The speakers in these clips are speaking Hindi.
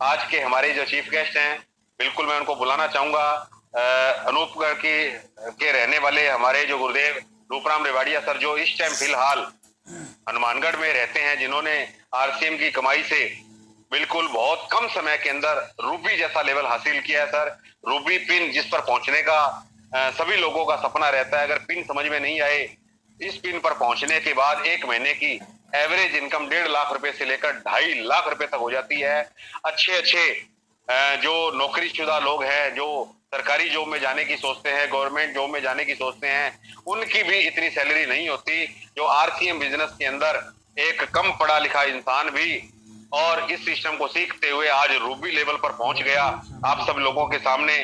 आज के हमारे जो चीफ गेस्ट हैं, बिल्कुल मैं उनको बुलाना चाहूंगा। अनूपगढ़ के रहने वाले हमारे जो गुरुदेव रूपराम रेवाड़िया सर, जो इस टाइम फिलहाल हनुमानगढ़ में रहते हैं, जिन्होंने आरसीएम की कमाई से बिल्कुल बहुत कम समय के अंदर रूबी जैसा लेवल हासिल किया है सर। रूबी पिन जिस पर पहुंचने का सभी लोगों का सपना रहता है, अगर पिन समझ में नहीं आए, इस पिन पर पहुंचने के बाद एक महीने की एवरेज इनकम 1.5 लाख रुपए से लेकर 2.5 लाख रुपए तक हो जाती है। अच्छे अच्छे जो नौकरीशुदा लोग हैं, जो सरकारी जॉब में जाने की सोचते हैं, गवर्नमेंट जॉब में जाने की सोचते हैं, उनकी भी इतनी सैलरी नहीं होती जो आरसीएम बिजनेस के अंदर एक कम पढ़ा लिखा इंसान भी और इस सिस्टम को सीखते हुए आज रूबी लेवल पर पहुंच गया आप सब लोगों के सामने।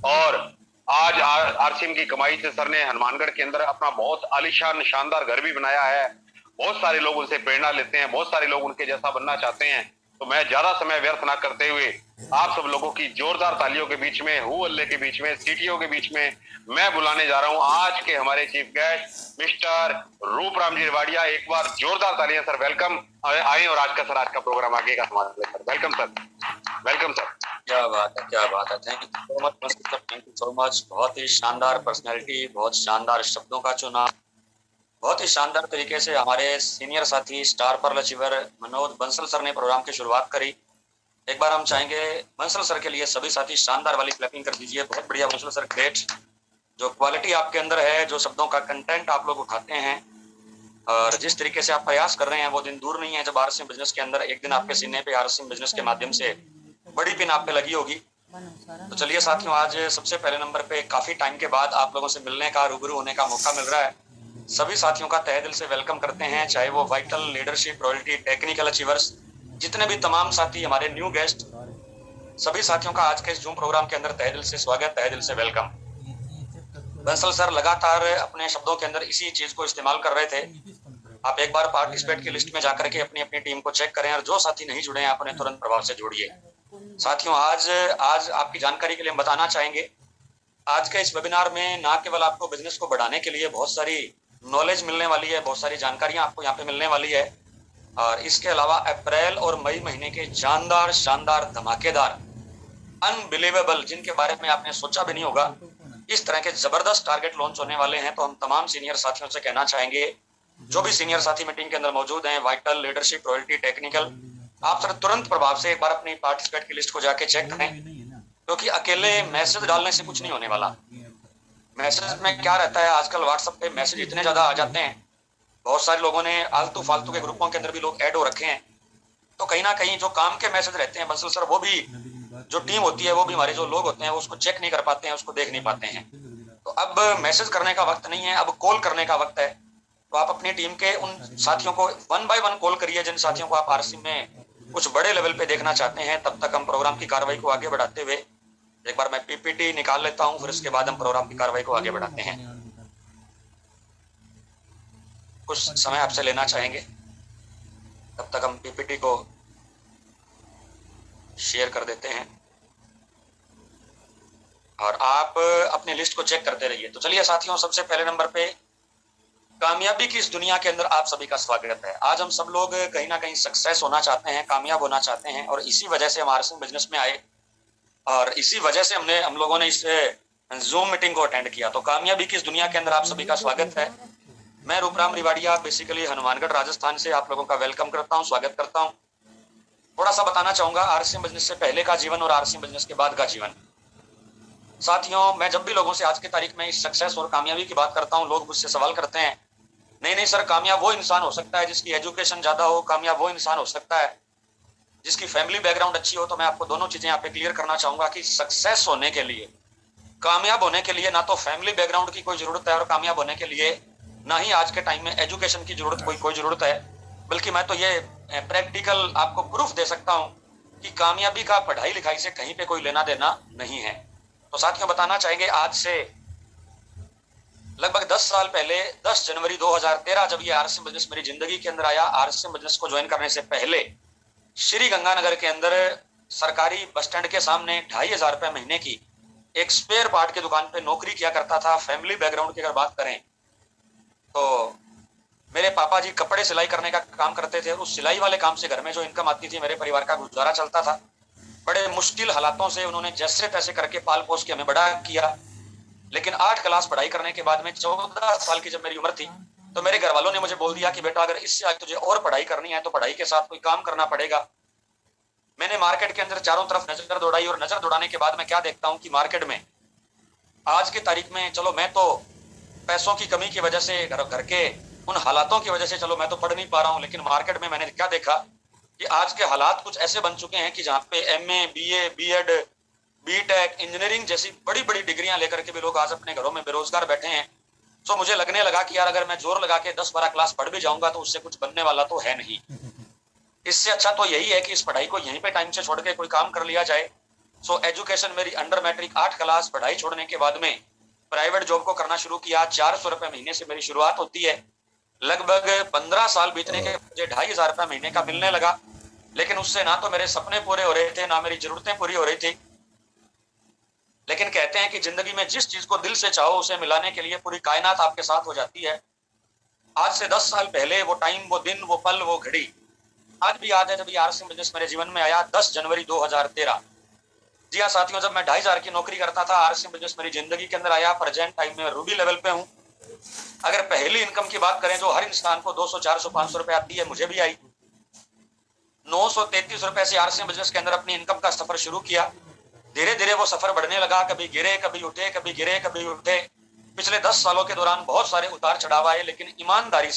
और आज आरसीएम की कमाई से सर ने हनुमानगढ़ के अंदर अपना बहुत आलीशान शानदार घर भी बनाया है। बहुत सारे लोग उनसे प्रेरणा लेते हैं, बहुत सारे लोग उनके जैसा बनना चाहते हैं। तो मैं ज्यादा समय व्यर्थ ना करते हुए आप सब लोगों की जोरदार तालियों के बीच में, हु अल्ले के बीच में, सीटियों के बीच में मैं बुलाने जा रहा हूं आज के हमारे चीफ गेस्ट मिस्टर रूपराम जी रेवाड़िया। एक बार जोरदार तालियां सर, वेलकम आए। और आज का प्रोग्राम आगे का हमारे sir, welcome sir, welcome sir. क्या बात है, क्या बात है। Thank you so much sir, thank you so much. बहुत ही शानदार पर्सनैलिटी, बहुत शानदार शब्दों का चुनाव, बहुत ही शानदार तरीके से हमारे सीनियर साथी star pearl achiever Manoj Bansal sir ने प्रोग्राम की शुरुआत करी। एक बार हम चाहेंगे बंसल सर के लिए सभी साथी शानदार वाली क्लैपिंग कर दीजिए। बहुत बढ़िया बंसल सर, ग्रेट। जो क्वालिटी आपके अंदर है, जो शब्दों का कंटेंट आप लोग उठाते हैं और जिस तरीके से आप प्रयास कर रहे हैं, वो दिन दूर नहीं है जब आरसीएम बिजनेस के अंदर एक दिन आपके सीने पे आरसीएम बिजनेस के माध्यम से बड़ी पिन आप पे लगी होगी। तो चलिए साथियों, आज सबसे पहले नंबर पे काफी टाइम के बाद आप लोगों से मिलने का, रूबरू होने का मौका मिल रहा है। सभी साथियों का तहे दिल से वेलकम करते हैं, चाहे वो vital, leadership, royalty, technical achievers, जितने भी तमाम साथी, हमारे न्यू गेस्ट, सभी साथियों का आज के इस जूम प्रोग्राम के अंदर तहे दिल से स्वागत, तहे दिल से वेलकम। बंसल सर लगातार अपने शब्दों के अंदर इसी चीज को इस्तेमाल कर रहे थे। आप एक बार पार्टिसिपेट की लिस्ट में जाकर के अपनी अपनी टीम को चेक करें और जो साथी नहीं जुड़े हैं आप उन्हें तुरंत प्रभाव से जोड़िए। साथियों, आज आपकी जानकारी के लिए हम बताना चाहेंगे, आज के इस वेबिनार में ना केवल आपको बिजनेस को बढ़ाने के लिए बहुत सारी नॉलेज मिलने वाली है, बहुत सारी जानकारियां आपको यहाँ पे मिलने वाली है, और इसके अलावा अप्रैल और मई महीने के जानदार, शानदार, धमाकेदार, अनबिलीवेबल, जिनके बारे में आपने सोचा भी नहीं होगा, इस तरह के जबरदस्त टारगेट लॉन्च होने वाले हैं। तो हम तमाम सीनियर साथियों से कहना चाहेंगे, जो भी सीनियर साथी मीटिंग के अंदर मौजूद हैं, वाइटल, लीडरशिप, रॉयल्टी, टेक्निकल, आप सर तुरंत प्रभाव से एक बार अपनी पार्टिसिपेट की लिस्ट को जाके चेक करें, क्योंकि अकेले मैसेज डालने से कुछ नहीं होने वाला। मैसेज में क्या रहता है, आजकल व्हाट्सएप पे मैसेज इतने ज्यादा आ जाते हैं, बहुत सारे लोगों ने आलतू फालतू के ग्रुपों के अंदर भी लोग ऐड हो रखे हैं, तो कहीं ना कहीं जो काम के मैसेज रहते हैं बंसल सर, वो भी जो टीम होती है, वो भी हमारे जो लोग होते हैं, वो उसको चेक नहीं कर पाते हैं, उसको देख नहीं पाते हैं। तो अब मैसेज करने का वक्त नहीं है, अब कॉल करने का वक्त है। तो आप अपनी टीम के उन साथियों को 1 बाय 1 कॉल करिए, जिन साथियों को आप आरसी में कुछ बड़े लेवल पे देखना चाहते हैं। तब तक हम प्रोग्राम की कार्रवाई को आगे बढ़ाते हुए, एक बार मैं पीपीटी निकाल लेता हूं, फिर उसके बाद हम प्रोग्राम की कार्रवाई को आगे बढ़ाते हैं। कुछ समय आपसे लेना चाहेंगे, तब तक हम पीपीटी को शेयर कर देते हैं और आप अपनी लिस्ट को चेक करते रहिए। तो चलिए साथियों, सबसे पहले नंबर पे कामयाबी की इस दुनिया के अंदर आप सभी का स्वागत है। आज हम सब लोग कहीं ना कहीं सक्सेस होना चाहते हैं, कामयाब होना चाहते हैं, और इसी वजह से हम आरसीएम बिजनेस में आए और इसी वजह से हम लोगों ने इस जूम मीटिंग को अटेंड किया। तो कामयाबी की इस दुनिया के अंदर आप सभी का स्वागत है। मैं रूपराम रेवाड़िया, बेसिकली हनुमानगढ़ राजस्थान से आप लोगों का वेलकम करता हूँ, स्वागत करता हूँ। थोड़ा सा बताना चाहूंगा आरसीएम बिजनेस से पहले का जीवन और आरसीएम बिजनेस के बाद का जीवन। साथियों, मैं जब भी लोगों से आज की तारीख में इस सक्सेस और कामयाबी की बात करता हूँ, लोग मुझसे सवाल करते हैं, नहीं नहीं सर, कामयाब वो इंसान हो सकता है जिसकी एजुकेशन ज्यादा हो, कामयाब वो इंसान हो सकता है जिसकी फैमिली बैकग्राउंड अच्छी हो। तो मैं आपको दोनों चीजें यहाँ पे क्लियर करना चाहूंगा कि सक्सेस होने के लिए, कामयाब होने के लिए ना तो फैमिली बैकग्राउंड की कोई जरूरत है, और कामयाब होने के लिए ना ही आज के टाइम में एजुकेशन की जरूरत कोई जरूरत है। बल्कि मैं तो ये प्रैक्टिकल आपको प्रूफ दे सकता हूँ कि कामयाबी का पढ़ाई लिखाई से कहीं पे कोई लेना देना नहीं है। तो साथियों, बताना चाहेंगे, आज से लगभग 10 साल पहले 10 जनवरी 2013 जब ये आरसीएम बिजनेस मेरी जिंदगी के अंदर आया, आरसीएम बिजनेस को ज्वाइन करने से पहले श्री गंगानगर के अंदर सरकारी बस स्टैंड के सामने 2500 रुपए महीने की एक स्पेयर पार्ट की दुकान पे नौकरी किया करता था। फैमिली बैकग्राउंड की अगर बात करें तो मेरे पापा जी कपड़े सिलाई करने का काम करते थे, उस सिलाई वाले काम से घर में जो इनकम आती थी, मेरे परिवार का गुजारा चलता था। बड़े मुश्किल हालातों से उन्होंने जैसे तैसे करके पाल पोस के हमें बड़ा किया। लेकिन 8 क्लास पढ़ाई करने के बाद में 14 साल की जब मेरी उम्र थी, तो मेरे घर वालों ने मुझे बोल दिया कि बेटा अगर इससे आगे तुझे और पढ़ाई करनी है तो पढ़ाई के साथ कोई काम करना पड़ेगा। मैंने मार्केट के अंदर चारों तरफ नजर दौड़ाई, और नजर दौड़ाने के बाद मैं क्या देखता हूँ कि मार्केट में आज की तारीख में, चलो मैं तो पैसों की कमी की वजह से, घर के उन हालातों की वजह से चलो मैं तो पढ़ नहीं पा रहा हूँ, लेकिन मार्केट में मैंने क्या देखा कि आज के हालात कुछ ऐसे बन चुके हैं कि जहाँ पे MA, BA, B.Ed, B.Tech, engineering जैसी बड़ी बड़ी डिग्रियां लेकर के भी लोग आज अपने घरों में बेरोजगार बैठे हैं। तो मुझे लगने लगा कि यार अगर मैं जोर लगा के 10-12 क्लास पढ़ भी जाऊंगा तो उससे कुछ बनने वाला तो है नहीं। इससे अच्छा तो यही है कि इस पढ़ाई को यहीं पे टाइम से छोड़ के कोई काम कर लिया जाए। सो एजुकेशन मेरी अंडर मैट्रिक 8 क्लास पढ़ाई छोड़ने के बाद में प्राइवेट जॉब को करना शुरू किया। 400 रुपए महीने से मेरी शुरुआत होती है। लगभग 15 साल बीतने के मुझे 2,500 रुपए महीने का मिलने लगा। लेकिन उससे ना तो मेरे सपने पूरे हो रहे थे, ना मेरी जरूरतें पूरी हो रही थी। लेकिन कहते हैं कि जिंदगी में जिस चीज को दिल से चाहो उसे मिलाने के लिए पूरी कायनात आपके साथ हो जाती है। आज से 10 साल पहले वो टाइम, वो दिन, वो पल, वो घड़ी आज भी याद है जब ये RCM बिजनेस मेरे जीवन में आया 10 जनवरी 2013। जी हाँ साथियों, जब मैं 2,500 की नौकरी करता था, RCM बिजनेस मेरी जिंदगी के अंदर आया। प्रेजेंट टाइम में रूबी लेवल पे हूँ। अगर पहली इनकम की बात करें जो हर इंसान को 200, 400, 500 रुपए आती है, मुझे भी आई। 933 रुपए से RCM बिजनेस के अंदर अपनी इनकम का सफर शुरू किया। धीरे धीरे वो सफर बढ़ने लगा। कभी गिरे, कभी उठे, कभी गिरे, कभी उठे। पिछले 10 सालों के दौरान बहुत सारे उतार चढ़ाव आए, लेकिन ईमानदारी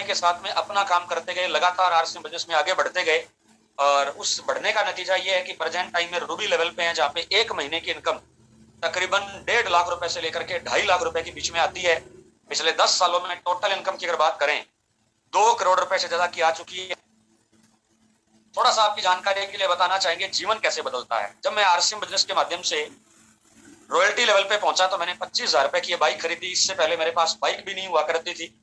के साथ में अपना काम करते गए, लगातार RCM बिजनेस में आगे बढ़ते गए। और उस बढ़ने का नतीजा ये है कि प्रेजेंट टाइम में रूबी लेवल पे है, जहाँ पे एक महीने की इनकम तकरीबन 1.5 लाख रुपए से लेकर के 2.5 लाख रुपए के बीच में आती है। पिछले 10 सालों में टोटल इनकम की अगर बात करें 2 करोड़ रुपए से ज्यादा की आ चुकी है। थोड़ा सा आपकी जानकारी के लिए बताना चाहेंगे जीवन कैसे बदलता है। जब मैं RCM बिजनेस के माध्यम से रॉयल्टी लेवल पे पहुंचा तो मैंने 25,000 रुपए की बाइक खरीदी। इससे पहले मेरे पास बाइक भी नहीं हुआ करती थी।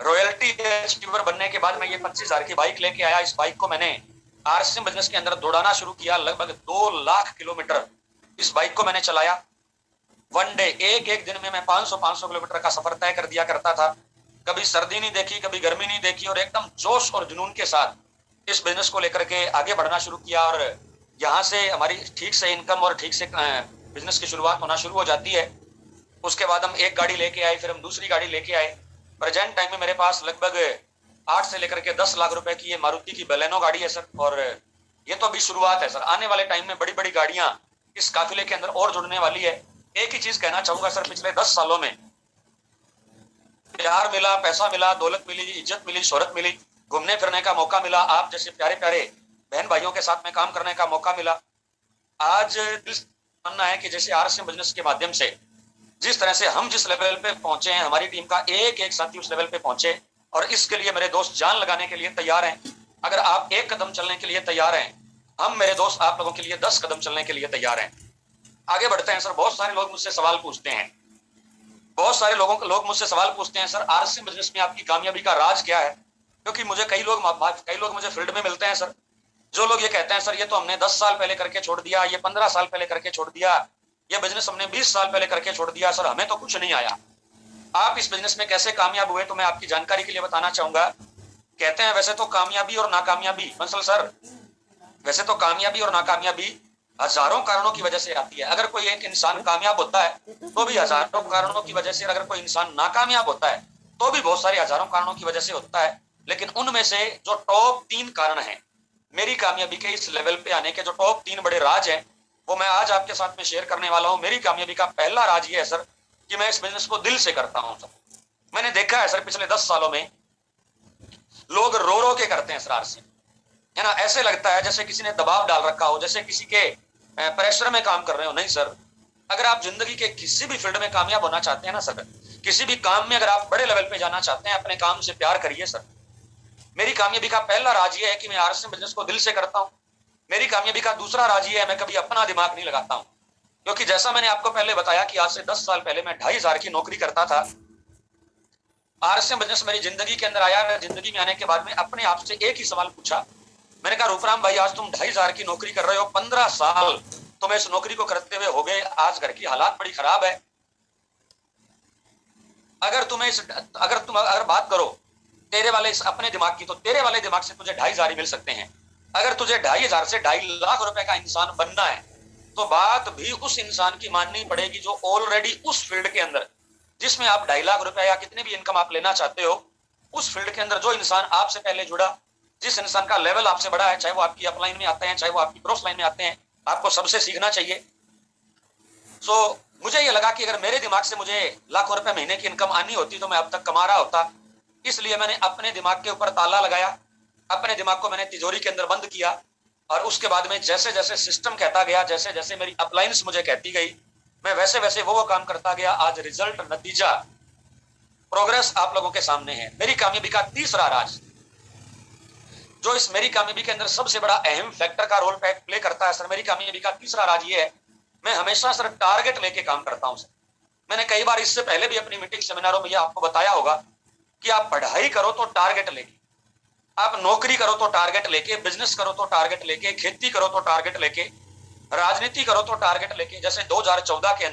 रॉयल्टी अचीवर बनने के बाद मैं ये 25,000 की बाइक लेके आया। इस बाइक को मैंने RCM बिजनेस के अंदर दौड़ाना शुरू किया। लगभग 2 लाख किलोमीटर इस बाइक को मैंने चलाया। वन डे, एक दिन में मैं 500 किलोमीटर का सफर तय कर दिया करता था। कभी सर्दी नहीं देखी, कभी गर्मी नहीं देखी, और एकदम जोश और जुनून के साथ इस बिजनेस को लेकर के आगे बढ़ना शुरू किया। और यहाँ से हमारी ठीक से इनकम और ठीक से बिजनेस की शुरुआत होना शुरू हो जाती है। उसके बाद हम एक गाड़ी लेके आए, फिर हम दूसरी गाड़ी लेके आए। प्रेजेंट टाइम में मेरे पास लगभग 8 से लेकर के 10 लाख रुपए की ये मारुति की बलेनो गाड़ी है सर। और ये तो अभी शुरुआत है सर। आने वाले टाइम में बड़ी बड़ी गाड़ियां इस काफिले के अंदर और जुड़ने वाली है। एक ही चीज कहना चाहूंगा सर, पिछले 10 सालों में प्यार मिला, पैसा मिला, दौलत मिली, इज्जत मिली, शोहरत मिली, घूमने फिरने का मौका मिला, आप जैसे प्यारे प्यारे बहन भाइयों के साथ में काम करने का मौका मिला। आज दिल से मानना है कि जैसे RCM बिजनेस के माध्यम से जिस तरह से हम जिस लेवल पे पहुंचे हैं, हमारी टीम का एक एक साथी उस लेवल पे पहुंचे, और इसके लिए मेरे दोस्त जान लगाने के लिए तैयार हैं। अगर आप एक कदम चलने के लिए तैयार हैं, हम मेरे दोस्त आप लोगों के लिए 10 कदम चलने के लिए तैयार हैं। आगे बढ़ते हैं सर। बहुत सारे लोग मुझसे सवाल पूछते हैं, लोग मुझसे सवाल पूछते हैं सर RCM बिजनेस में आपकी कामयाबी का राज क्या है। क्योंकि मुझे कई लोग मुझे फील्ड में मिलते हैं सर, जो लोग ये कहते हैं सर ये तो हमने 10 साल पहले करके छोड़ दिया, ये 15 साल पहले करके छोड़ दिया, ये बिजनेस हमने 20 साल पहले करके छोड़ दिया, सर हमें तो कुछ नहीं आया। आप इस बिजनेस में कैसे कामयाब हुए, तो मैं आपकी जानकारी के लिए बताना चाहूंगा। कहते हैं वैसे तो कामयाबी और नाकामयाबी, बंसल सर, वैसे तो कामयाबी और नाकामयाबी हजारों कारणों की वजह से आती है। अगर कोई एक इंसान कामयाब होता है तो भी हजारों कारणों की वजह से, अगर कोई इंसान नाकामयाब होता है तो भी बहुत सारे हजारों कारणों की वजह से होता है। लेकिन उनमें से जो टॉप 3 कारण हैं, मेरी कामयाबी के इस लेवल पे आने के जो टॉप 3 बड़े राज हैं, वो मैं आज आपके साथ में शेयर करने वाला हूं। मेरी कामयाबी का पहला राज ये है सर कि मैं इस बिजनेस को दिल से करता हूं सर। मैंने देखा है सर पिछले 10 सालों में लोग रो रो के करते हैं सर RCM, है ना। ऐसे लगता है जैसे किसी ने दबाव डाल रखा हो, जैसे किसी के प्रेशर में काम कर रहे हो। नहीं सर, अगर आप जिंदगी के किसी भी फील्ड में कामयाब होना चाहते हैं ना सर, किसी भी काम में अगर आप बड़े लेवल पे जाना चाहते हैं, अपने काम से प्यार करिए सर। मेरी कामयाबी का पहला राज ये है कि मैं RCM बिजनेस को दिल से करता हूं। मेरी कामयाबी का दूसरा राज ये है, मैं कभी अपना दिमाग नहीं लगाता हूं। क्योंकि जैसा मैंने आपको पहले बताया कि आज से 10 साल पहले मैं 2,500 की नौकरी करता था। RCM बिजनेस मेरी जिंदगी के अंदर आया। जिंदगी में आने के बाद में अपने आप से एक ही सवाल पूछा। मैंने कहा रूपराम भाई, आज तुम 2,500 की नौकरी कर रहे हो, 15 साल तुम्हें इस नौकरी को करते हुए हो गए, आज घर की हालात बड़ी खराब है। अगर बात करो तेरे वाले अपने दिमाग की, तो तेरे वाले दिमाग से तुझे 2,500 ही मिल सकते हैं। अगर तुझे 2,500 से 2.5 लाख रुपए का इंसान बनना है तो बात भी उस इंसान की माननी पड़ेगी जो ऑलरेडी उस फील्ड के अंदर, जिसमें आप 2.5 लाख रुपए या कितने भी इनकम आप लेना चाहते हो, उस फील्ड के अंदर जो इंसान आपसे पहले जुड़ा, जिस इंसान का लेवल आपसे बड़ा है, चाहे वो आपकी अपलाइन में आते हैं, चाहे वो आपकी क्रॉस लाइन में आते हैं, आपको सबसे सीखना चाहिए। सो मुझे ये लगा कि अगर मेरे दिमाग से मुझे लाखों रुपए महीने की इनकम आनी होती तो मैं अब तक कमा रहा होता। इसलिए मैंने अपने दिमाग के ऊपर ताला लगाया, अपने दिमाग को मैंने तिजोरी के अंदर बंद किया, और उसके बाद में जैसे जैसे सिस्टम कहता गया, जैसे जैसे मेरी अपलाइंस मुझे कहती गई, मैं वैसे वैसे वो काम करता गया। आज रिजल्ट, नतीजा, प्रोग्रेस आप लोगों के सामने है। मेरी कामयाबी का तीसरा राज, जो इस मेरी कामयाबी के अंदर सबसे बड़ा अहम फैक्टर का रोल प्ले करता है सर, मेरी कामयाबी का तीसरा राज ये है, मैं हमेशा सर टारगेट लेके काम करता हूं सर। मैंने कई बार इससे पहले भी अपनी मीटिंग सेमिनारों में ये आपको बताया होगा कि आप पढ़ाई करो तो टारगेट लेके, आप नौकरी करो तो टारगेट लेके, बिजनेस करो तो टारगेट लेके, खेती करो तो टारगेट लेके, राजनीति करो तो टारगेट लेके। जैसे 2014 के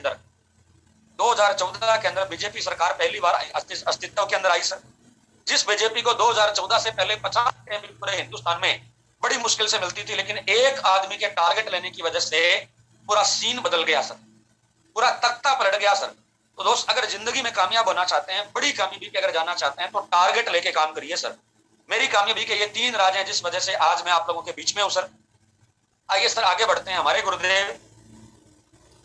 अंदर बीजेपी सरकार पहली बार अस्तित्व के अंदर आई सर। जिस बीजेपी को 2014 से पहले 50 पूरे हिंदुस्तान में बड़ी मुश्किल से मिलती थी, लेकिन एक आदमी के टारगेट लेने की वजह से पूरा सीन बदल गया सर, पूरा तख्ता पलट गया सर। तो दोस्त, अगर जिंदगी में कामयाब होना चाहते हैं, बड़ी कामयाबी पे अगर जाना चाहते हैं, तो टारगेट लेके काम करिए सर। मेरी कामयाबी के ये 3 राज हैं जिस वजह से आज मैं आप लोगों के बीच में हूं सर। आइए सर आगे बढ़ते हैं। हमारे गुरुदेव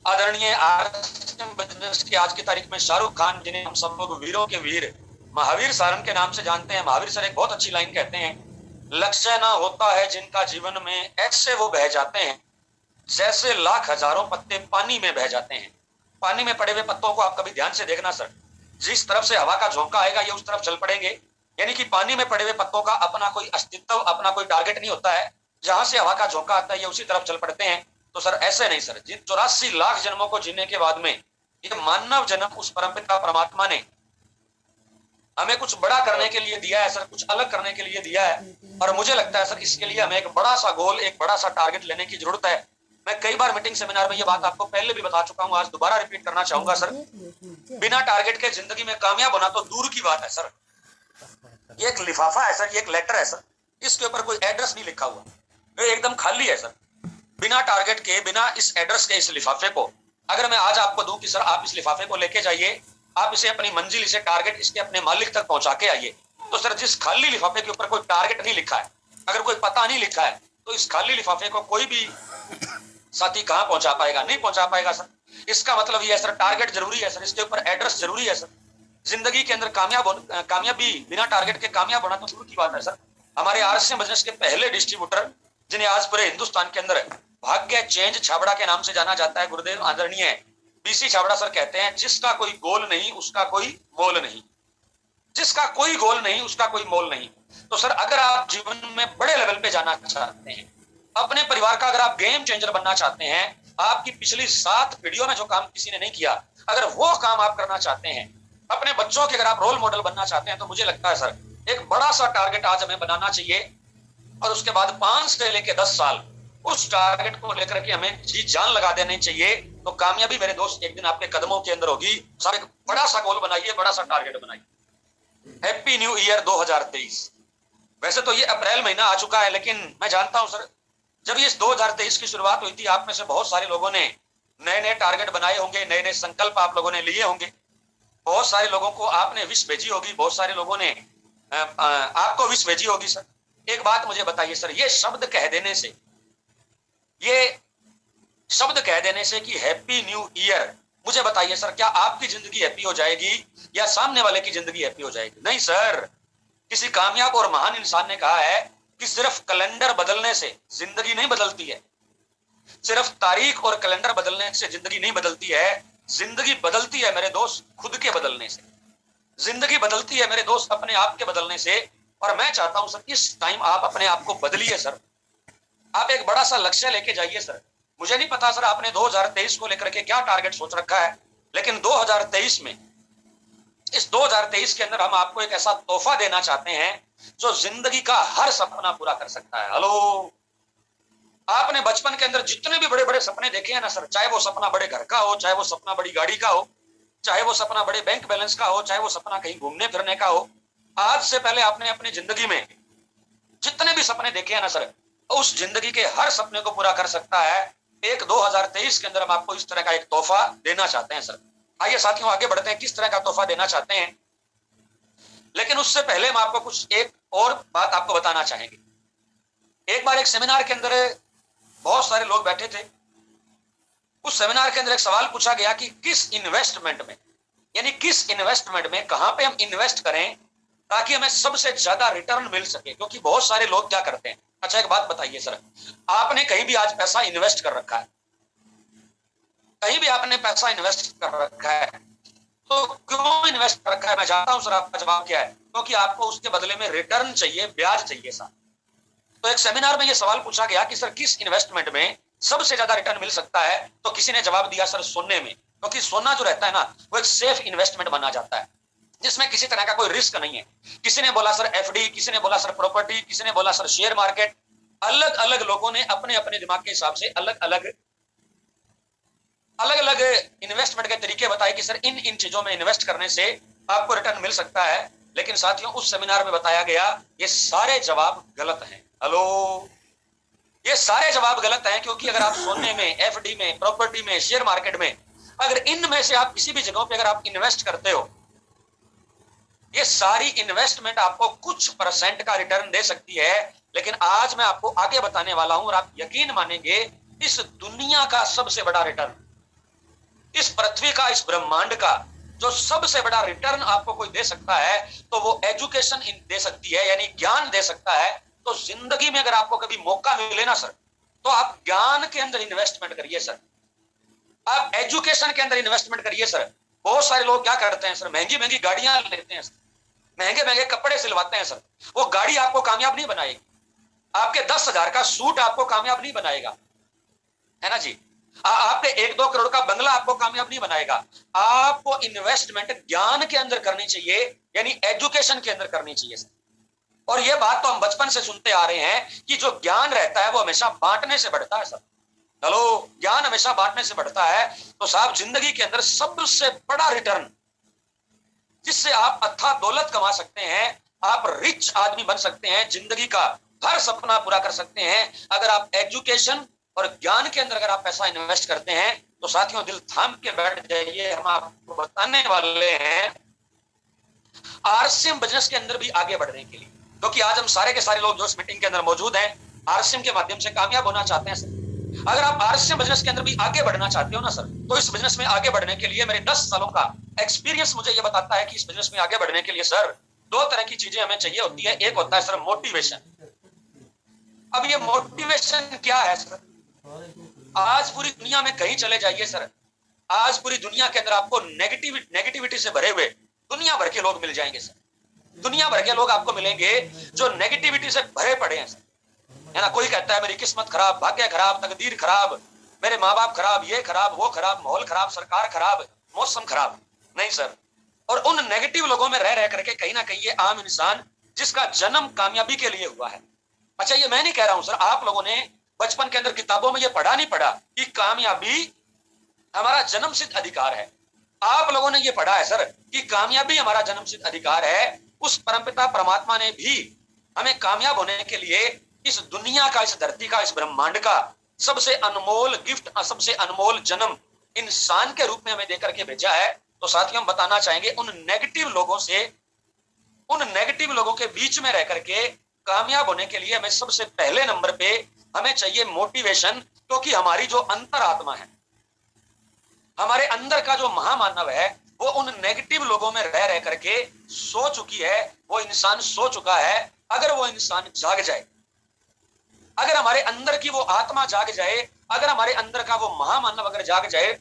आदरणीय आरएसएम बिजनेस की आज की तारीख में शाहरुख खान, जिन्हें हम सब लोग वीरों के वीर महावीर सारंग के नाम से जानते हैं, महावीर सर एक बहुत अच्छी लाइन कहते हैं, लक्ष्य ना होता है जिनका जीवन में, ऐसे वो बह जाते हैं जैसे लाख हजारों पत्ते पानी में बह जाते हैं। पानी में पड़े हुए पत्तों को आप कभी ध्यान से देखना सर, जिस तरफ से हवा का झोंका आएगा ये उस तरफ चल पड़ेंगे। यानी कि पानी में पड़े हुए पत्तों का अपना कोई अस्तित्व, अपना कोई टारगेट नहीं होता है, जहां से हवा का झोंका आता है ये उसी तरफ चल पड़ते हैं। तो सर ऐसे नहीं सर, जिन 84 लाख जन्मों को जीने के बाद में ये मानव जन्म उस परमपिता परमात्मा ने हमें कुछ बड़ा करने के लिए दिया है सर, कुछ अलग करने के लिए दिया है। और मुझे लगता है सर इसके लिए हमें एक बड़ा सा गोल, एक बड़ा सा टारगेट लेने की जरूरत है। मैं कई बार मीटिंग सेमिनार में ये बात आपको पहले भी बता चुका हूं, आज दोबारा रिपीट करना चाहूंगा सर। बिना टारगेट के जिंदगी में कामयाब होना तो दूर की बात है सर। ये एक लिफाफा है सर, ये एक लेटर है सर, इसके ऊपर कोई एड्रेस नहीं लिखा हुआ, ये एकदम खाली है सर। बिना टारगेट के, बिना इस एड्रेस के इस लिफाफे को अगर मैं आज आपको दूं कि सर आप इस लिफाफे को लेके जाइए, आप इसे अपनी मंजिल, इसे टारगेट इसके अपने मालिक तक पहुंचा के आइए, तो सर जिस खाली लिफाफे के ऊपर कोई टारगेट नहीं लिखा है, अगर कोई पता नहीं लिखा है, तो इस खाली लिफाफे को कोई भी साथी कहां पहुंचा पाएगा? नहीं पहुंचा पाएगा सर। इसका मतलब ये है सर, टारगेट जरूरी है सर, इसके ऊपर एड्रेस जरूरी है सर। जिंदगी के अंदर कामयाबी बिना टारगेट के कामयाब होना तो दूर की बात है सर। हमारे आरएसएम बिजनेस के पहले डिस्ट्रीब्यूटर, जिन्हें आज पूरे हिंदुस्तान के अंदर भाग्य चेंज छाबड़ा के नाम से जाना जाता है, गुरुदेव आदरणीय बीसी छाबड़ा सर कहते हैं, जिसका कोई गोल नहीं उसका कोई मोल नहीं, जिसका कोई गोल नहीं उसका कोई मोल नहीं। तो सर अगर आप जीवन में बड़े लेवल पे जाना चाहते हैं, अपने परिवार का अगर आप गेम चेंजर बनना चाहते हैं, आपकी पिछली 7 पीढ़ियों में जो काम किसी ने नहीं किया, अगर वो काम आप करना चाहते हैं, अपने बच्चों के अगर आप रोल मॉडल बनना चाहते हैं, तो मुझे लगता है सर एक बड़ा सा टारगेट आज हमें बनाना चाहिए। और उसके बाद 5 से लेकर 10 साल उस टारगेट को लेकर के हमें जी जान लगा देनी चाहिए। तो कामयाबी मेरे दोस्त एक दिन आपके कदमों के अंदर होगी। सर एक बड़ा सा गोल बनाइए, बड़ा सा टारगेट बनाइए। Happy new year 2023। वैसे तो ये अप्रैल महीना आ चुका है, लेकिन मैं जानता हूं सर, जब ये 2023 की शुरुआत हुई थी, आप में से बहुत सारे लोगों ने नए नए टारगेट बनाए होंगे, नए नए संकल्प आप लोगों ने लिए होंगे, बहुत सारे लोगों को आपने विश भेजी होगी, बहुत सारे लोगों ने आपको विश भेजी होगी। सर एक बात मुझे बताइए सर, ये शब्द कह देने से, ये शब्द कह देने से कि हैप्पी न्यू ईयर, मुझे बताइए सर क्या आपकी जिंदगी हैप्पी हो जाएगी या सामने वाले की जिंदगी हैप्पी हो जाएगी? नहीं सर। किसी कामयाब और महान इंसान ने कहा है कि सिर्फ कैलेंडर बदलने से जिंदगी नहीं बदलती है, सिर्फ तारीख और कैलेंडर बदलने से जिंदगी नहीं बदलती है, जिंदगी बदलती है मेरे दोस्त खुद के बदलने से, जिंदगी बदलती है मेरे दोस्त अपने आप के बदलने से। और मैं चाहता हूं सर इस टाइम आप अपने आप को बदलिए सर, आप एक बड़ा सा लक्ष्य लेके जाइए सर। मुझे नहीं पता सर आपने 2023 को लेकर के क्या टारगेट सोच रखा है, लेकिन 2023 में, इस 2023 के अंदर हम आपको एक ऐसा तोहफा देना चाहते हैं जो जिंदगी का हर सपना पूरा कर सकता है। हेलो, आपने बचपन के अंदर जितने भी बड़े बड़े सपने देखे हैं ना सर, चाहे वो सपना बड़े घर का हो, चाहे वो सपना बड़ी गाड़ी का हो, चाहे वो सपना बड़े बैंक बैलेंस का हो, चाहे वो सपना कहीं घूमने फिरने का हो, आज से पहले आपने अपनी जिंदगी में जितने भी सपने देखे हैं ना सर, उस जिंदगी के हर सपने को पूरा कर सकता है। एक 2023 के अंदर हम आपको इस तरह का एक तोहफा देना चाहते हैं सर। आइए साथियों आगे बढ़ते हैं, किस तरह का तोहफा देना चाहते हैं। लेकिन उससे पहले हम आपको कुछ एक और बात आपको बताना चाहेंगे। एक बार एक सेमिनार के अंदर बहुत सारे लोग बैठे थे। उस सेमिनार के अंदर एक सवाल पूछा गया कि किस इन्वेस्टमेंट में, यानी किस इन्वेस्टमेंट में कहां पे हम इन्वेस्ट करें ताकि हमें सबसे ज्यादा रिटर्न मिल सके। क्योंकि बहुत सारे लोग क्या करते हैं, अच्छा एक बात बताइए सर, आपने कहीं भी आज पैसा इन्वेस्ट कर रखा है, कहीं भी आपने पैसा इन्वेस्ट कर रखा है, तो क्यों इन्वेस्ट कर रखा है? मैं जानता हूं सर आपका जवाब क्या है, क्योंकि आपको उसके बदले में रिटर्न चाहिए, ब्याज चाहिए सर। तो एक सेमिनार में यह सवाल पूछा गया कि सर किस इन्वेस्टमेंट में सबसे ज्यादा रिटर्न मिल सकता है, तो किसी ने जवाब दिया सर सोने में, क्योंकि सोना जो रहता है ना वो एक सेफ इन्वेस्टमेंट माना जाता है जिसमें किसी तरह का कोई रिस्क नहीं है। किसी ने बोला सर एफडी, किसी ने बोला सर प्रॉपर्टी, किसी ने बोला सर शेयर मार्केट। अलग अलग लोगों ने अपने अपने दिमाग के हिसाब से अलग अलग इन्वेस्टमेंट के तरीके बताए कि सर इन इन चीजों में इन्वेस्ट करने से आपको रिटर्न मिल सकता है। लेकिन साथियों उस सेमिनार में बताया गया ये सारे जवाब गलत हैं। हेलो, ये सारे जवाब गलत हैं, क्योंकि अगर आप सोने में, एफडी में, प्रॉपर्टी में, शेयर मार्केट में, अगर इनमें से आप किसी भी जगहों पे अगर आप इन्वेस्ट करते हो, ये सारी इन्वेस्टमेंट आपको कुछ परसेंट का रिटर्न दे सकती है। लेकिन आज मैं आपको आगे बताने वाला हूं और आप यकीन मानेंगे, इस दुनिया का सबसे बड़ा रिटर्न, इस पृथ्वी का, इस ब्रह्मांड का जो सबसे बड़ा रिटर्न आपको कोई दे सकता है तो वो एजुकेशन दे सकती है, यानी ज्ञान दे सकता है। तो जिंदगी में अगर आपको कभी मौका मिले ना सर, तो आप ज्ञान के अंदर इन्वेस्टमेंट करिए सर, आप एजुकेशन के अंदर इन्वेस्टमेंट करिए सर। बहुत सारे लोग क्या करते हैं सर, महंगी महंगी गाड़ियां लेते हैं, महंगे महंगे कपड़े सिलवाते हैं सर, वो गाड़ी आपको कामयाब नहीं बनाएगी, आपके 10,000 का सूट आपको कामयाब नहीं बनाएगा, है ना जी। आपके 1-2 करोड़ का बंगला आपको कामयाब नहीं बनाएगा। आपको इन्वेस्टमेंट ज्ञान के अंदर करनी चाहिए, यानी एजुकेशन के अंदर करनी चाहिए सर। और ये बात तो हम बचपन से सुनते आ रहे हैं कि जो ज्ञान रहता है वो हमेशा बांटने से बढ़ता है सर। चलो, ज्ञान हमेशा बांटने से बढ़ता है। तो साहब जिंदगी के अंदर सबसे बड़ा रिटर्न जिससे आप अथाह दौलत कमा सकते हैं, आप रिच आदमी बन सकते हैं, जिंदगी का हर सपना पूरा कर सकते हैं, अगर आप एजुकेशन और ज्ञान के अंदर अगर आप पैसा इन्वेस्ट करते हैं। तो साथियों दिल थाम के बैठ जाइए, हम आपको बताने वाले हैं आरसीएम बिजनेस के अंदर भी आगे बढ़ने के लिए, क्योंकि आज हम सारे के सारे लोग जो इस मीटिंग के अंदर मौजूद हैं आरसीएम के माध्यम से कामयाब होना चाहते हैं सर। अगर आप आरसीएम बिजनेस के अंदर भी आगे बढ़ना चाहते हो ना सर, तो इस बिजनेस में आगे बढ़ने के लिए मेरे 10 सालों का एक्सपीरियंस मुझे ये बताता है कि इस बिजनेस में आगे बढ़ने के लिए सर 2 तरह की चीजें हमें चाहिए होती है। एक होता है सर मोटिवेशन। अब ये मोटिवेशन क्या है सर? आज पूरी दुनिया में कहीं चले जाइए सर, आज पूरी दुनिया के अंदर आपको नेगेटिविटी से भरे हुए दुनिया भर के लोग मिल जाएंगे सर। दुनिया भर के लोग आपको मिलेंगे जो नेगेटिविटी से भरे पड़े हैं सर, है ना। कोई कहता है मेरी किस्मत खराब, भाग्य खराब, तकदीर खराब, मेरे माँ बाप खराब, ये खराब, वो खराब, माहौल खराब, सरकार खराब, मौसम खराब। नहीं सर, और उन नेगेटिव लोगों में रह रह करके कहीं ना कहीं ये आम इंसान जिसका जन्म कामयाबी के लिए हुआ है। अच्छा, ये मैं नहीं कह रहा हूं सर, आप लोगों ने बचपन के अंदर किताबों में ये पढ़ा नहीं पढ़ा कि कामयाबी हमारा जन्मसिद्ध अधिकार है? आप लोगों ने ये पढ़ा है सर कि कामयाबी हमारा जन्मसिद्ध अधिकार है। उस परमपिता परमात्मा ने भी हमें कामयाब होने के लिए इस दुनिया का, इस धरती का, इस ब्रह्मांड का सबसे अनमोल गिफ्ट, सबसे अनमोल जन्म इंसान के रूप में हमें देकर के भेजा है। तो साथियों हम बताना चाहेंगे उन नेगेटिव लोगों से, उन नेगेटिव लोगों के बीच में रह करके कामयाब होने के लिए हमें सबसे पहले नंबर पे हमें चाहिए मोटिवेशन। क्योंकि हमारी जो अंतरात्मा है, हमारे अंदर का जो महामानव है, वो उन नेगेटिव लोगों में रह रह करके सो चुकी है, वो इंसान सो चुका है। अगर वो इंसान जाग जाए, अगर हमारे अंदर की वो आत्मा जाग जाए, अगर हमारे अंदर का वो महामानव अगर जाग जाए,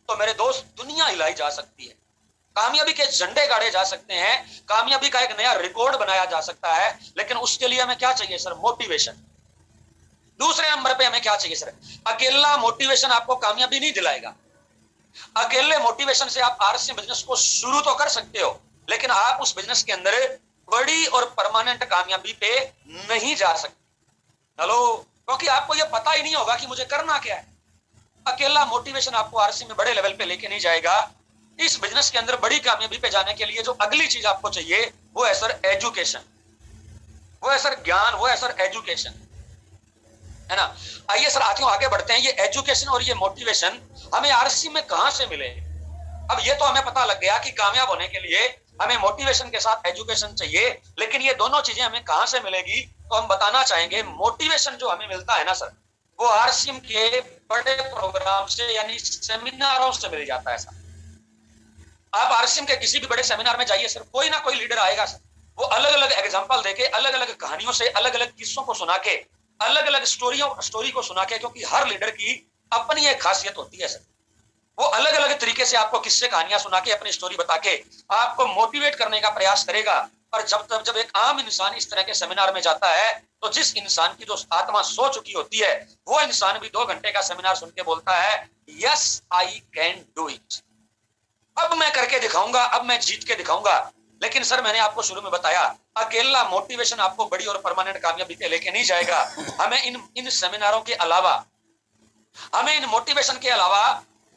तो मेरे दोस्त दुनिया हिलाई जा सकती है, कामयाबी के झंडे गाड़े जा सकते हैं, कामयाबी का एक नया रिकॉर्ड बनाया जा सकता है। लेकिन उसके लिए हमें क्या चाहिए सर? मोटिवेशन। दूसरे नंबर पे हमें क्या चाहिए सर? अकेला मोटिवेशन आपको कामयाबी नहीं दिलाएगा। अकेले मोटिवेशन से आप आरसीएम बिजनेस को शुरू तो कर सकते हो, लेकिन आप उस बिजनेस के अंदर बड़ी और परमानेंट कामयाबी पे नहीं जा सकते। हेलो, क्योंकि आपको यह पता ही नहीं होगा कि मुझे करना क्या है। अकेला मोटिवेशन आपको आरसीएम में बड़े लेवल पे लेके नहीं जाएगा। इस बिजनेस के अंदर बड़ी कामयाबी पे जाने के लिए जो अगली चीज आपको चाहिए वो है सर एजुकेशन, वो है सर ज्ञान, वो है सर एजुकेशन। है ना। आइए सर साथियों आगे बढ़ते हैं। ये एजुकेशन और ये मोटिवेशन हमें आरसी में कहां से मिले? अब ये तो हमें पता लग गया कि कामयाब होने के लिए हमें मोटिवेशन के साथ एजुकेशन चाहिए, लेकिन ये दोनों चीजें हमें कहां से मिलेगी? तो हम बताना चाहेंगे मोटिवेशन जो हमें मिलता है ना सर, वो आरसीएम के बड़े प्रोग्राम से यानी सेमिनारों से मिल जाता है सर। आप आरसीएम के किसी भी बड़े सेमिनार में जाइए सर, कोई ना कोई लीडर आएगा सर, वो अलग अलग एग्जाम्पल देके, अलग अलग कहानियों से, अलग अलग किस्सों को सुना के, अलग अलग स्टोरी को सुना के, क्योंकि हर लीडर की अपनी एक खासियत होती है सर। वो अलग अलग तरीके से आपको किस्से कहानियां सुना के, अपनी स्टोरी बता के आपको मोटिवेट करने का प्रयास करेगा। और जब एक आम इंसान इस तरह के सेमिनार में जाता है, तो जिस इंसान की जो आत्मा सो चुकी होती है, वो इंसान भी 2 घंटे का सेमिनार सुन के बोलता है yes I can do it, अब मैं करके दिखाऊंगा, अब मैं जीत के दिखाऊंगा। लेकिन सर मैंने आपको शुरू में बताया, अकेला मोटिवेशन आपको बड़ी और परमानेंट कामयाबी पे लेके नहीं जाएगा। हमें इन सेमिनारों के अलावा, हमें इन मोटिवेशन के अलावा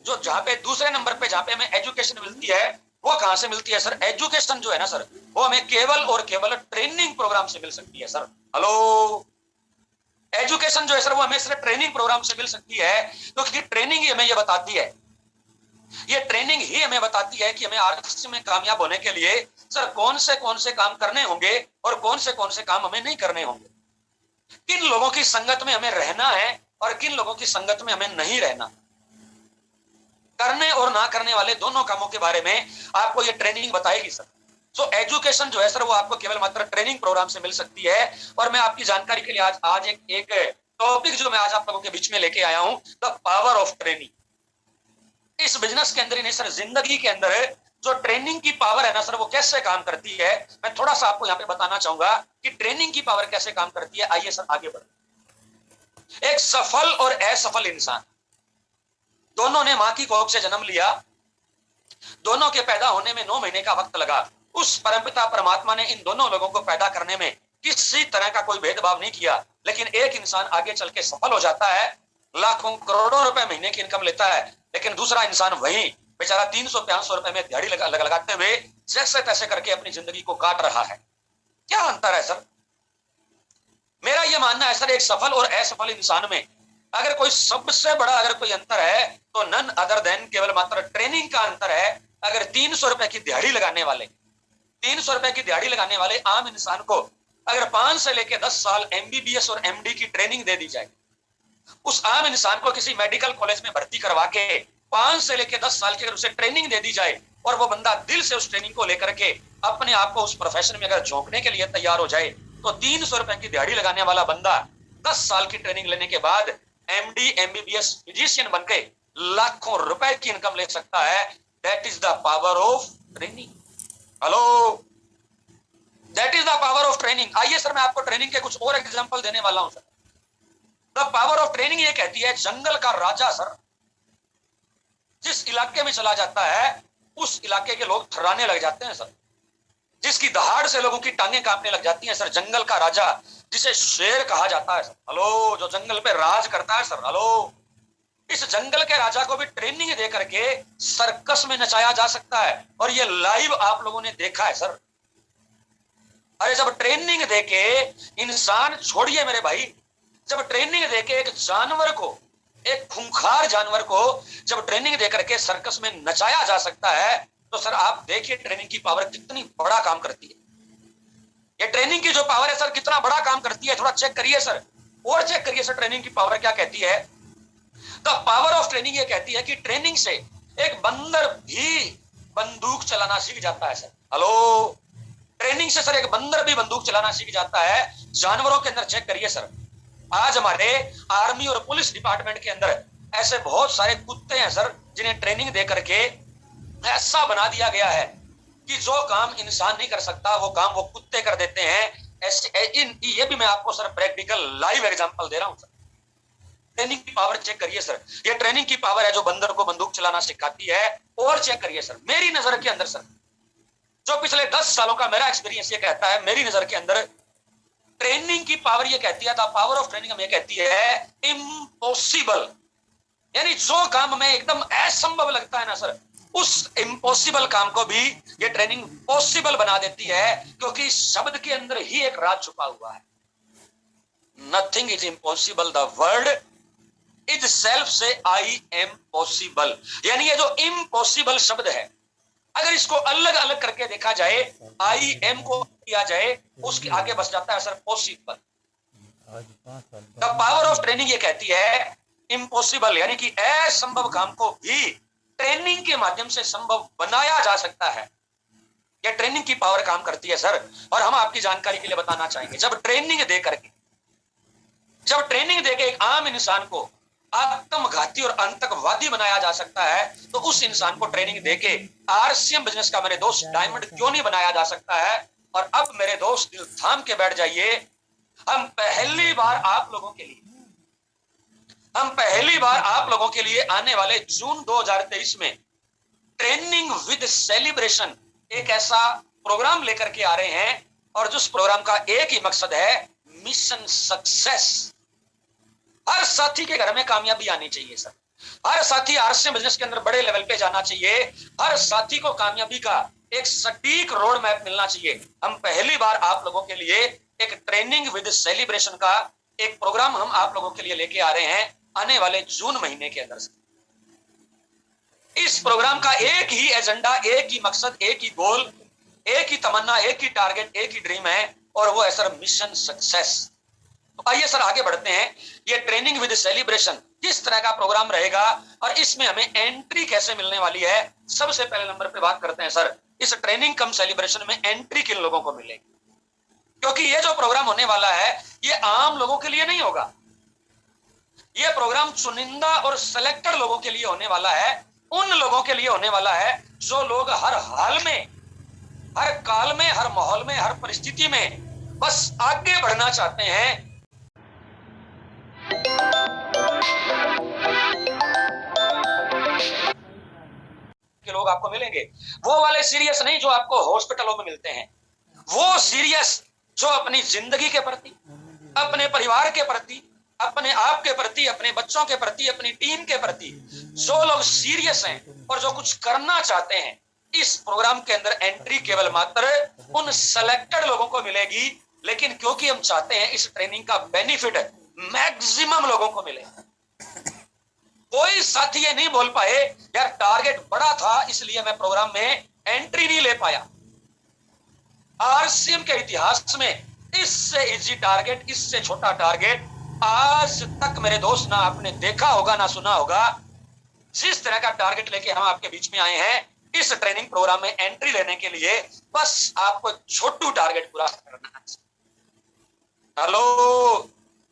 जो जहां पे दूसरे नंबर पे जहां पे हमें एजुकेशन मिलती है, वो कहां से मिलती है सर? एजुकेशन जो है ना सर, वो हमें केवल और केवल ट्रेनिंग प्रोग्राम से मिल सकती है सर। हेलो, एजुकेशन जो है सर, वो हमें सिर्फ ट्रेनिंग प्रोग्राम से मिल सकती है, क्योंकि ट्रेनिंग ही हमें ये बताती है, ये ट्रेनिंग ही हमें बताती है कि हमें आरसी में कामयाब होने के लिए सर कौन से काम करने होंगे और कौन से काम हमें नहीं करने होंगे, किन लोगों की संगत में हमें रहना है और किन लोगों की संगत में हमें नहीं रहना। करने और ना करने वाले दोनों कामों के बारे में आपको ये ट्रेनिंग बताएगी सर। सो एजुकेशन जो है सर, वो आपको केवल मात्र ट्रेनिंग प्रोग्राम से मिल सकती है। और मैं आपकी जानकारी के लिए आज एक टॉपिक जो मैं आज आप लोगों के बीच में लेके आया हूं, द पावर ऑफ ट्रेनिंग। इस बिजनेस के अंदर ही नहीं सर, जिंदगी के अंदर जो ट्रेनिंग की पावर है ना सर, वो कैसे काम करती है, मैं थोड़ा सा आपको यहाँ पे बताना चाहूंगा कि ट्रेनिंग की पावर कैसे काम करती है। आइए सर आगे बढ़े। एक सफल और असफल इंसान दोनों ने मां की कोख से जन्म लिया, दोनों के पैदा होने में 9 महीने का वक्त लगा। उस परमपिता परमात्मा ने इन दोनों लोगों को पैदा करने में किसी तरह का कोई भेदभाव नहीं किया, लेकिन एक इंसान आगे चल के सफल हो जाता है, लाखों करोड़ों रुपए महीने की इनकम लेता है, लेकिन दूसरा इंसान वही बेचारा 300-500 रुपए में दिहाड़ी लगाते हुए जैसे तैसे करके अपनी जिंदगी को काट रहा है। क्या अंतर है सर? मेरा यह मानना है सर, एक सफल और असफल इंसान में अगर कोई सबसे बड़ा अगर कोई अंतर है, तो नन अदर देन केवल मात्र ट्रेनिंग का अंतर है। अगर 300 रुपए की दिहाड़ी लगाने वाले, 300 रुपए की दिहाड़ी लगाने वाले आम इंसान को अगर 5 से लेकर 10 साल एमबीबीएस और एमडी की ट्रेनिंग दे दी जाए, उस आम इंसान को किसी मेडिकल कॉलेज में भर्ती करवा के 5 से लेकर 10 साल की अगर उसे ट्रेनिंग दे दी जाए, और वो बंदा दिल से उस ट्रेनिंग को लेकर के अपने आप को उस प्रोफेशन में अगर झोंकने के लिए तैयार हो जाए, तो 300 रुपए की दिहाड़ी लगाने वाला बंदा 10 साल की ट्रेनिंग लेने के बाद एमडी एमबीबीएस फिजिशियन बनके लाखों रुपए की इनकम ले सकता है। That is the power of training. Hello, that is the power of training. आइए सर मैं आपको ट्रेनिंग के कुछ और एग्जांपल देने वाला हूं sir. The power of training ये कहती है, जंगल का राजा सर जिस इलाके में चला जाता है, उस इलाके के लोग थर्राने लग जाते हैं सर, जिसकी दहाड़ से लोगों की टांगें कांपने लग जाती हैं सर। जंगल का राजा जिसे शेर कहा जाता है सर, हेलो, जो जंगल पे राज करता है सर, हेलो, इस जंगल के राजा को भी ट्रेनिंग दे करके सर्कस में नचाया जा सकता है, और ये लाइव आप लोगों ने देखा है सर। अरे जब ट्रेनिंग देके इंसान, छोड़िए मेरे भाई, जब ट्रेनिंग देके एक जानवर को, एक खूंखार जानवर को जब ट्रेनिंग दे करके सर्कस में नचाया जा सकता है, तो सर आप देखिए ट्रेनिंग की पावर कितनी बड़ा काम करती है। ये ट्रेनिंग की जो पावर है सर, कितना बड़ा काम करती है, थोड़ा चेक करिए सर, और चेक करिए सर ट्रेनिंग की पावर क्या कहती है। द पावर ऑफ ट्रेनिंग ये कहती है कि ट्रेनिंग से एक बंदर भी बंदूक चलाना सीख जाता है सर। हेलो, ट्रेनिंग से सर एक बंदर भी बंदूक चलाना सीख जाता है। जानवरों के अंदर चेक करिए सर, आज हमारे आर्मी और पुलिस डिपार्टमेंट के अंदर ऐसे बहुत सारे कुत्ते हैं सर, जिन्हें ट्रेनिंग दे करके ऐसा बना दिया गया है कि जो काम इंसान नहीं कर सकता, वो काम वो कुत्ते कर देते हैं। ये भी मैं आपको सर प्रैक्टिकल लाइव एग्जांपल दे रहा हूं सर। ट्रेनिंग की पावर चेक करिए सर, ये ट्रेनिंग की पावर है जो बंदर को बंदूक चलाना सिखाती है। और चेक करिए सर, मेरी नजर के अंदर सर, जो पिछले 10 सालों का मेरा एक्सपीरियंस ये कहता है, मेरी नजर के अंदर ट्रेनिंग की पावर ये कहती है, पावर ऑफ ट्रेनिंग हमें कहती है इम्पॉसिबल, यानी जो काम में एकदम असंभव लगता है ना सर, उस इम्पॉसिबल काम को भी ये ट्रेनिंग पॉसिबल बना देती है, क्योंकि शब्द के अंदर ही एक राज छुपा हुआ है। Nothing is impossible, the word is self से आई एम पॉसिबल। यानी ये जो इम्पॉसिबल शब्द है, अगर इसको अलग अलग करके देखा जाए, आई एम को किया जाए, उसके आगे बस जाता है sir possible. The power of training ये कहती है इम्पॉसिबल, यानी कि असंभव काम को भी ट्रेनिंग के माध्यम से संभव बनाया जा सकता है। ये ट्रेनिंग की पावर काम करती है सर। और हम आपकी जानकारी के लिए बताना चाहेंगे, जब ट्रेनिंग देके एक आम इंसान को आत्मघाती और आतंकवादी बनाया जा सकता है, तो उस इंसान को ट्रेनिंग देके आरसीएम बिजनेस का मेरे दोस्त डायमंड क्यों नहीं बनाया जा सकता है। और अब मेरे दोस्त दिल थाम के बैठ जाइए, हम पहली बार आप लोगों के लिए आने वाले जून 2023 में ट्रेनिंग विद सेलिब्रेशन एक ऐसा प्रोग्राम लेकर के आ रहे हैं, और जिस प्रोग्राम का एक ही मकसद है मिशन सक्सेस। हर साथी के घर में कामयाबी आनी चाहिए सर। हर साथी आरसीएम बिजनेस के अंदर बड़े लेवल पे जाना चाहिए। हर साथी को कामयाबी का एक सटीक रोड मैप मिलना चाहिए। हम पहली बार आप लोगों के लिए एक ट्रेनिंग विद सेलिब्रेशन का एक प्रोग्राम हम आप लोगों के लिए लेके आ रहे हैं आने वाले जून महीने के अंदर से। इस प्रोग्राम का एक ही एजेंडा, एक ही मकसद, एक ही गोल, एक ही तमन्ना, एक ही टारगेट, एक ही ड्रीम है, और वो है सर मिशन सक्सेस। तो आइए सर आगे बढ़ते हैं। ये ट्रेनिंग विद सेलिब्रेशन किस तरह का प्रोग्राम रहेगा और इसमें हमें एंट्री कैसे मिलने वाली है, सबसे पहले नंबर पे बात करते हैं सर, इस ट्रेनिंग कम सेलिब्रेशन में एंट्री किन लोगों को मिलेगी। क्योंकि ये जो प्रोग्राम होने वाला है ये आम लोगों के लिए नहीं होगा। ये प्रोग्राम चुनिंदा और सिलेक्टेड लोगों के लिए होने वाला है। उन लोगों के लिए होने वाला है जो लोग हर हाल में, हर काल में, हर माहौल में, हर परिस्थिति में बस आगे बढ़ना चाहते हैं। के लोग आपको मिलेंगे, वो वाले सीरियस नहीं जो आपको हॉस्पिटलों में मिलते हैं, वो सीरियस जो अपनी जिंदगी के प्रति, अपने परिवार के प्रति, अपने आप के प्रति, अपने बच्चों के प्रति, अपनी टीम के प्रति जो लोग सीरियस हैं और जो कुछ करना चाहते हैं। इस प्रोग्राम के अंदर एंट्री केवल मात्र उन सेलेक्टेड लोगों को मिलेगी, लेकिन क्योंकि हम चाहते हैं इस ट्रेनिंग का बेनिफिट मैक्सिमम लोगों को मिले। कोई साथी ये नहीं बोल पाए यार टारगेट बड़ा था इसलिए मैं प्रोग्राम में एंट्री नहीं ले पाया। आरसीएम के इतिहास में इससे इजी टारगेट, इससे छोटा टारगेट आज तक मेरे दोस्त ना आपने देखा होगा ना सुना होगा। जिस तरह का टारगेट लेके हम आपके बीच में आए हैं इस ट्रेनिंग प्रोग्राम में एंट्री लेने के लिए, बस आपको छोटू टारगेट पूरा करना है। हेलो,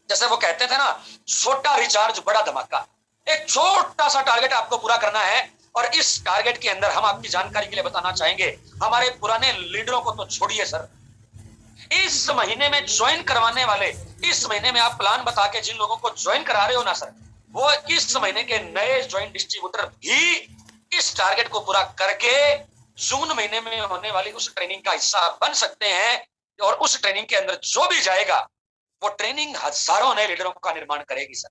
जैसे वो कहते थे ना, छोटा रिचार्ज बड़ा धमाका। एक छोटा सा टारगेट आपको पूरा करना है, और इस टारगेट के अंदर हम आपकी जानकारी के लिए बताना चाहेंगे, हमारे पुराने लीडरों को तो छोड़िए सर, इस महीने में ज्वाइन करवाने वाले, इस महीने में आप प्लान बता के जिन लोगों को ज्वाइन करा रहे हो ना सर, वो इस महीने के नए ज्वाइन डिस्ट्रीब्यूटर भी इस टारगेट को पूरा करके जून महीने में होने वाली उस ट्रेनिंग का हिस्सा बन सकते हैं। और उस ट्रेनिंग के अंदर जो भी जाएगा वो ट्रेनिंग हजारों नए लीडरों का निर्माण करेगी सर।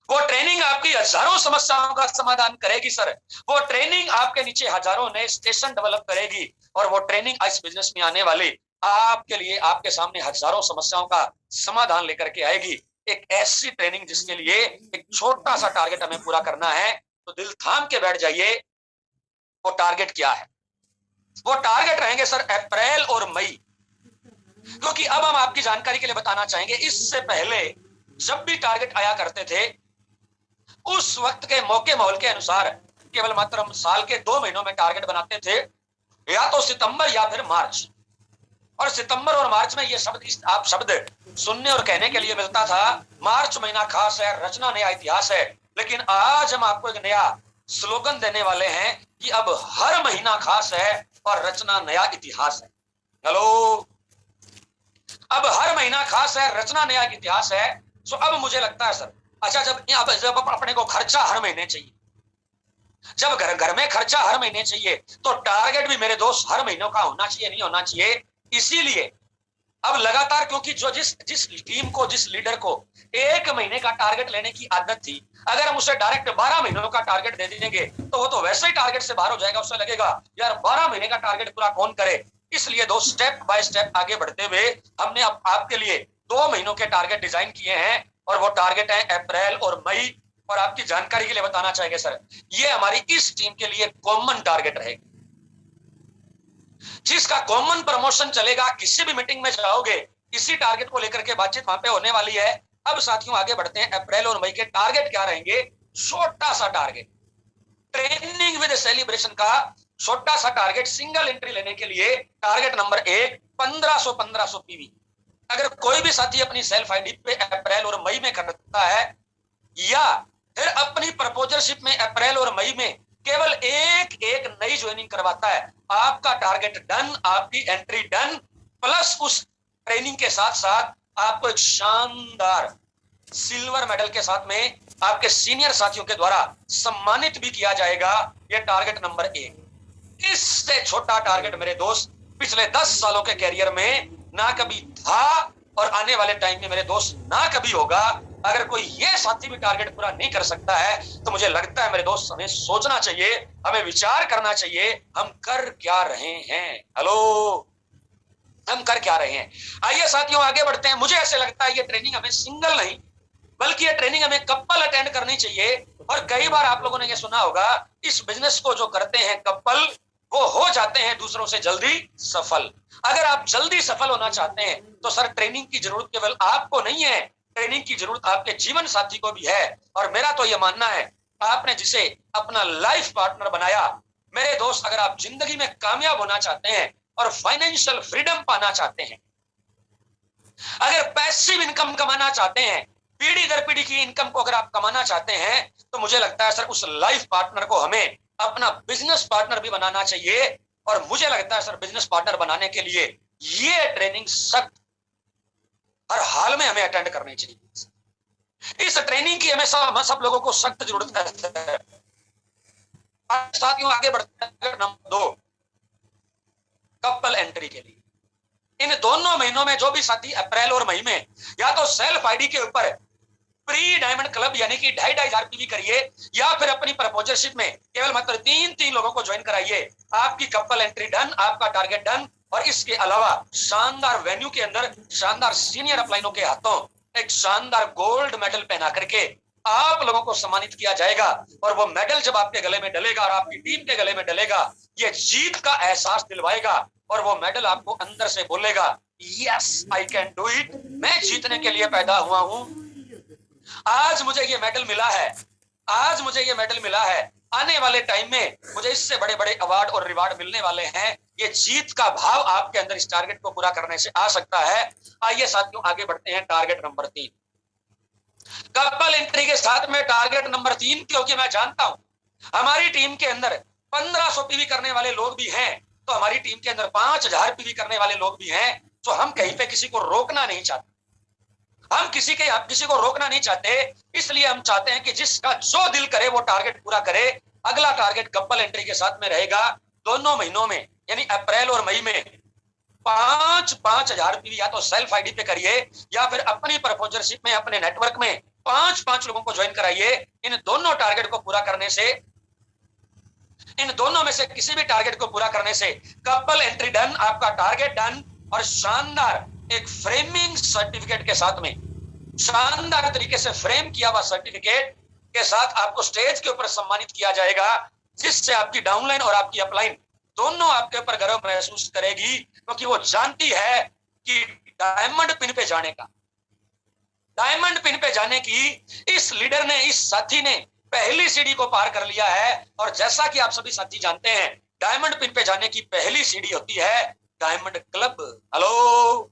वो ट्रेनिंग आपकी हजारों समस्याओं का समाधान करेगी सर। वो ट्रेनिंग आपके नीचे हजारों नए स्टेशन डेवलप करेगी, और वो ट्रेनिंग इस बिजनेस में आने वाले आपके लिए, आपके सामने हजारों समस्याओं का समाधान लेकर के आएगी। एक ऐसी ट्रेनिंग जिसके लिए एक छोटा सा टारगेट हमें पूरा करना है। तो दिल थाम के बैठ जाइए, वो टारगेट क्या है? वो टारगेट रहेंगे सर अप्रैल और मई। क्योंकि अब हम आपकी जानकारी के लिए बताना चाहेंगे, इससे पहले जब भी टारगेट आया करते थे उस वक्त के मौके माहौल के अनुसार केवल मात्र हम साल के 2 महीनों में टारगेट बनाते थे, या तो सितंबर या फिर मार्च। और सितंबर और मार्च में ये शब्द सुनने और कहने के लिए मिलता था, मार्च महीना खास है, रचना नया इतिहास है। लेकिन आज हम आपको एक नया स्लोगन देने वाले हैं कि अब हर महीना खास है और रचना नया इतिहास है। हेलो, अब हर महीना खास है, रचना नया इतिहास है। सो अब मुझे लगता है सर, अच्छा जब अपने को खर्चा हर महीने चाहिए, जब घर में खर्चा हर महीने चाहिए, तो टारगेट भी मेरे दोस्त हर महीनों का होना चाहिए, नहीं होना चाहिए। इसीलिए अब लगातार, क्योंकि जो जिस टीम को, जिस लीडर को 1 महीने का टारगेट लेने की आदत थी, अगर हम उसे डायरेक्ट 12 महीनों का टारगेट दे देंगे तो वो तो वैसे ही टारगेट से बाहर हो जाएगा। उसे लगेगा यार 12 महीने का टारगेट पूरा कौन करे। इसलिए दो स्टेप बाय स्टेप आगे बढ़ते हुए हमने आपके लिए 2 महीनों के टारगेट डिजाइन किए हैं और वो टारगेट है अप्रैल और मई। और आपकी जानकारी के लिए बताना चाहेंगे सर, ये हमारी इस टीम के लिए कॉमन टारगेट रहेगा, जिसका कॉमन प्रमोशन चलेगा। किसी भी मीटिंग में जाओगे इसी टारगेट को लेकर के बातचीत वहां पे होने वाली है। अब साथियों आगे बढ़ते हैं, अप्रैल और मई के टारगेट क्या रहेंगे। छोटा सा टारगेट, ट्रेनिंग विद सेलिब्रेशन का छोटा सा टारगेट, सिंगल एंट्री लेने के लिए टारगेट नंबर 1 1500 पीवी। अगर कोई भी साथी अपनी सेल्फ आईडी पे अप्रैल और मई में करता है या फिर अपनी प्रपोजलशिप में अप्रैल और मई में केवल एक नई ज्वाइनिंग करवाता है, आपका टारगेट डन, आपकी एंट्री डन। प्लस उस ट्रेनिंग के साथ साथ आपको एक शानदार सिल्वर मेडल के साथ में आपके सीनियर साथियों के द्वारा सम्मानित भी किया जाएगा। यह टारगेट नंबर 1। इससे छोटा टारगेट मेरे दोस्त पिछले 10 सालों के कैरियर में ना कभी था और आने वाले टाइम में मेरे दोस्त ना कभी होगा। अगर कोई ये साथी भी टारगेट पूरा नहीं कर सकता है तो मुझे लगता है मेरे दोस्त हमें सोचना चाहिए, हमें विचार करना चाहिए, हम कर क्या रहे हैं। हेलो, हम कर क्या रहे हैं। आइए साथियों आगे बढ़ते हैं। मुझे ऐसे लगता है ये ट्रेनिंग हमें सिंगल नहीं बल्कि ये ट्रेनिंग हमें कपल अटेंड करनी चाहिए। और कई बार आप लोगों ने ये सुना होगा, इस बिजनेस को जो करते हैं कपल वो हो जाते हैं दूसरों से जल्दी सफल। अगर आप जल्दी सफल होना चाहते हैं तो सर ट्रेनिंग की जरूरत केवल आपको नहीं है, ट्रेनिंग की जरूरत आपके जीवन साथी को भी है। और मेरा तो यह मानना है, आपने जिसे अपना लाइफ पार्टनर बनाया, मेरे दोस्त अगर आप जिंदगी में कामयाब होना चाहते हैं और फाइनेंशियल फ्रीडम पाना चाहते हैं, अगर पैसिव इनकम कमाना चाहते हैं, पीढ़ी दर पीढ़ी की इनकम को अगर आप कमाना चाहते हैं तो मुझे लगता है सर उस लाइफ पार्टनर को हमें अपना बिजनेस पार्टनर भी बनाना चाहिए। और मुझे लगता है सर बिजनेस पार्टनर बनाने के लिए ये ट्रेनिंग सख्त हर हाल में हमें अटेंड करनी चाहिए। इस ट्रेनिंग की हमें सब लोगों को सख्त जरूरत है। साथियों आगे बढ़ते हैं, नंबर 2 कपल एंट्री के लिए। इन दोनों महीनों में जो भी साथी अप्रैल और मई में या तो सेल्फ आईडी के ऊपर प्री डायमंड क्लब यानी कि 2,500 पीवी करिए या फिर अपनी प्रपोजलशिप में केवल मात्र 3 लोगों को ज्वाइन कराइए, आपकी कपल एंट्री डन, आपका टारगेट डन। और इसके अलावा शानदार वेन्यू के अंदर शानदार सीनियर अपलाइनों के हाथों एक शानदार गोल्ड मेडल पहना करके आप लोगों को सम्मानित किया जाएगा। और वो मेडल जब आपके गले में डलेगा और आपकी टीम के गले में डलेगा, ये जीत का एहसास दिलवाएगा और वो मेडल आपको अंदर से बोलेगा, yes I can do it, मैं जीतने के लिए पैदा हुआ हूं। आज मुझे ये मेडल मिला है, आज मुझे ये मेडल मिला है, आने वाले टाइम में मुझे इससे बड़े बड़े अवार्ड और रिवार्ड मिलने वाले हैं। ये जीत का भाव आपके अंदर इस टारगेट को पूरा करने से आ सकता है। आइए साथियों आगे बढ़ते हैं, टारगेट नंबर 3 कपल एंट्री के साथ में टारगेट नंबर 3, क्योंकि मैं जानता हूं हमारी टीम के अंदर 1500 पीवी करने वाले लोग भी हैं, तो हमारी टीम के अंदर 5000 पीवी करने वाले लोग भी हैं। तो हम कहीं पे किसी को रोकना नहीं चाहते, हम किसी को रोकना नहीं चाहते। इसलिए हम चाहते हैं कि जिसका जो दिल करे वो टारगेट पूरा करे। अगला टारगेट कपल एंट्री के साथ में रहेगा। दोनों महीनों में यानी अप्रैल और मई में 5,000 पीवी या तो सेल्फ आईडी पे करिए या फिर अपनी प्रपोजलशिप में अपने नेटवर्क में 5 लोगों को ज्वाइन कराइए। इन दोनों टारगेट को पूरा करने से, इन दोनों में से किसी भी टारगेट को पूरा करने से कपल एंट्री डन, आपका टारगेट डन और शानदार एक फ्रेमिंग सर्टिफिकेट के साथ में, शानदार तरीके से फ्रेम किया हुआ सर्टिफिकेट के साथ आपको स्टेज के ऊपर सम्मानित किया जाएगा, जिससे आपकी डाउनलाइन और आपकी अपलाइन दोनों आपके ऊपर गर्व महसूस करेगी, क्योंकि वो जानती है कि डायमंड पिन पे जाने का, डायमंड पिन पे जाने की इस लीडर ने, इस साथी ने पहली सीढ़ी को पार कर लिया है। और जैसा कि आप सभी साथी जानते हैं, डायमंड पिन पे जाने की पहली सीढ़ी होती है डायमंड क्लब। हेलो,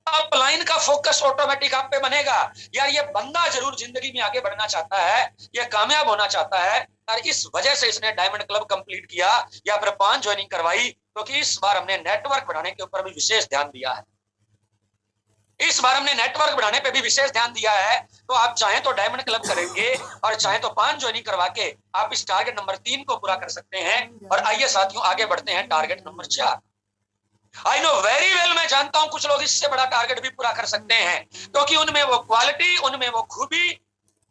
अपलाइन का फोकस ऑटोमेटिक आप पे बनेगा। यार ये बंदा जरूर जिंदगी में आगे बढ़ना चाहता है, ये कामयाब होना चाहता है, और इस वजह से इसने डायमंड क्लब कंप्लीट किया या फिर 5 ज्वाइनिंग करवाई, क्योंकि इस बार हमने नेटवर्क बढ़ाने के ऊपर भी विशेष ध्यान दिया है। इस बार हमने नेटवर्क बढ़ाने पे भी विशेष ध्यान दिया है। तो आप चाहें तो डायमंड क्लब करेंगे और चाहें तो 5 ज्वाइनिंग करवा के आप इस टारगेट नंबर 3 को पूरा कर सकते हैं। और आइए साथियों आगे बढ़ते हैं, target number 4। I know very well, मैं जानता हूं कुछ लोग इससे बड़ा टारगेट भी पूरा कर सकते हैं, क्योंकि उनमें वो क्वालिटी, उनमें वो खूबी,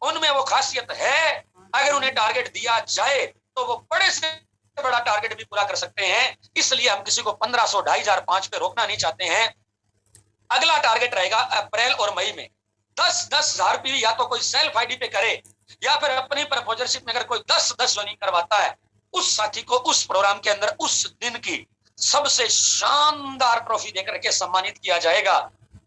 उनमें वो खासियत है। अगर उन्हें टारगेट दिया जाए तो वो बड़े से बड़ा टारगेट भी पूरा कर सकते हैं। इसलिए हम किसी को 1500, 2,500, 5 पे रोकना नहीं चाहते हैं। अगला टारगेट रहेगा अप्रैल और मई में 10,000 पीवी या तो कोई सेल्फ आईडी पे करे या फिर अपनी प्रपोजरशिप में अगर कोई 10 ज्वाइनिंग करवाता है, उस साथी को उस प्रोग्राम के अंदर उस दिन की सबसे शानदार ट्रॉफी देकर के सम्मानित किया जाएगा,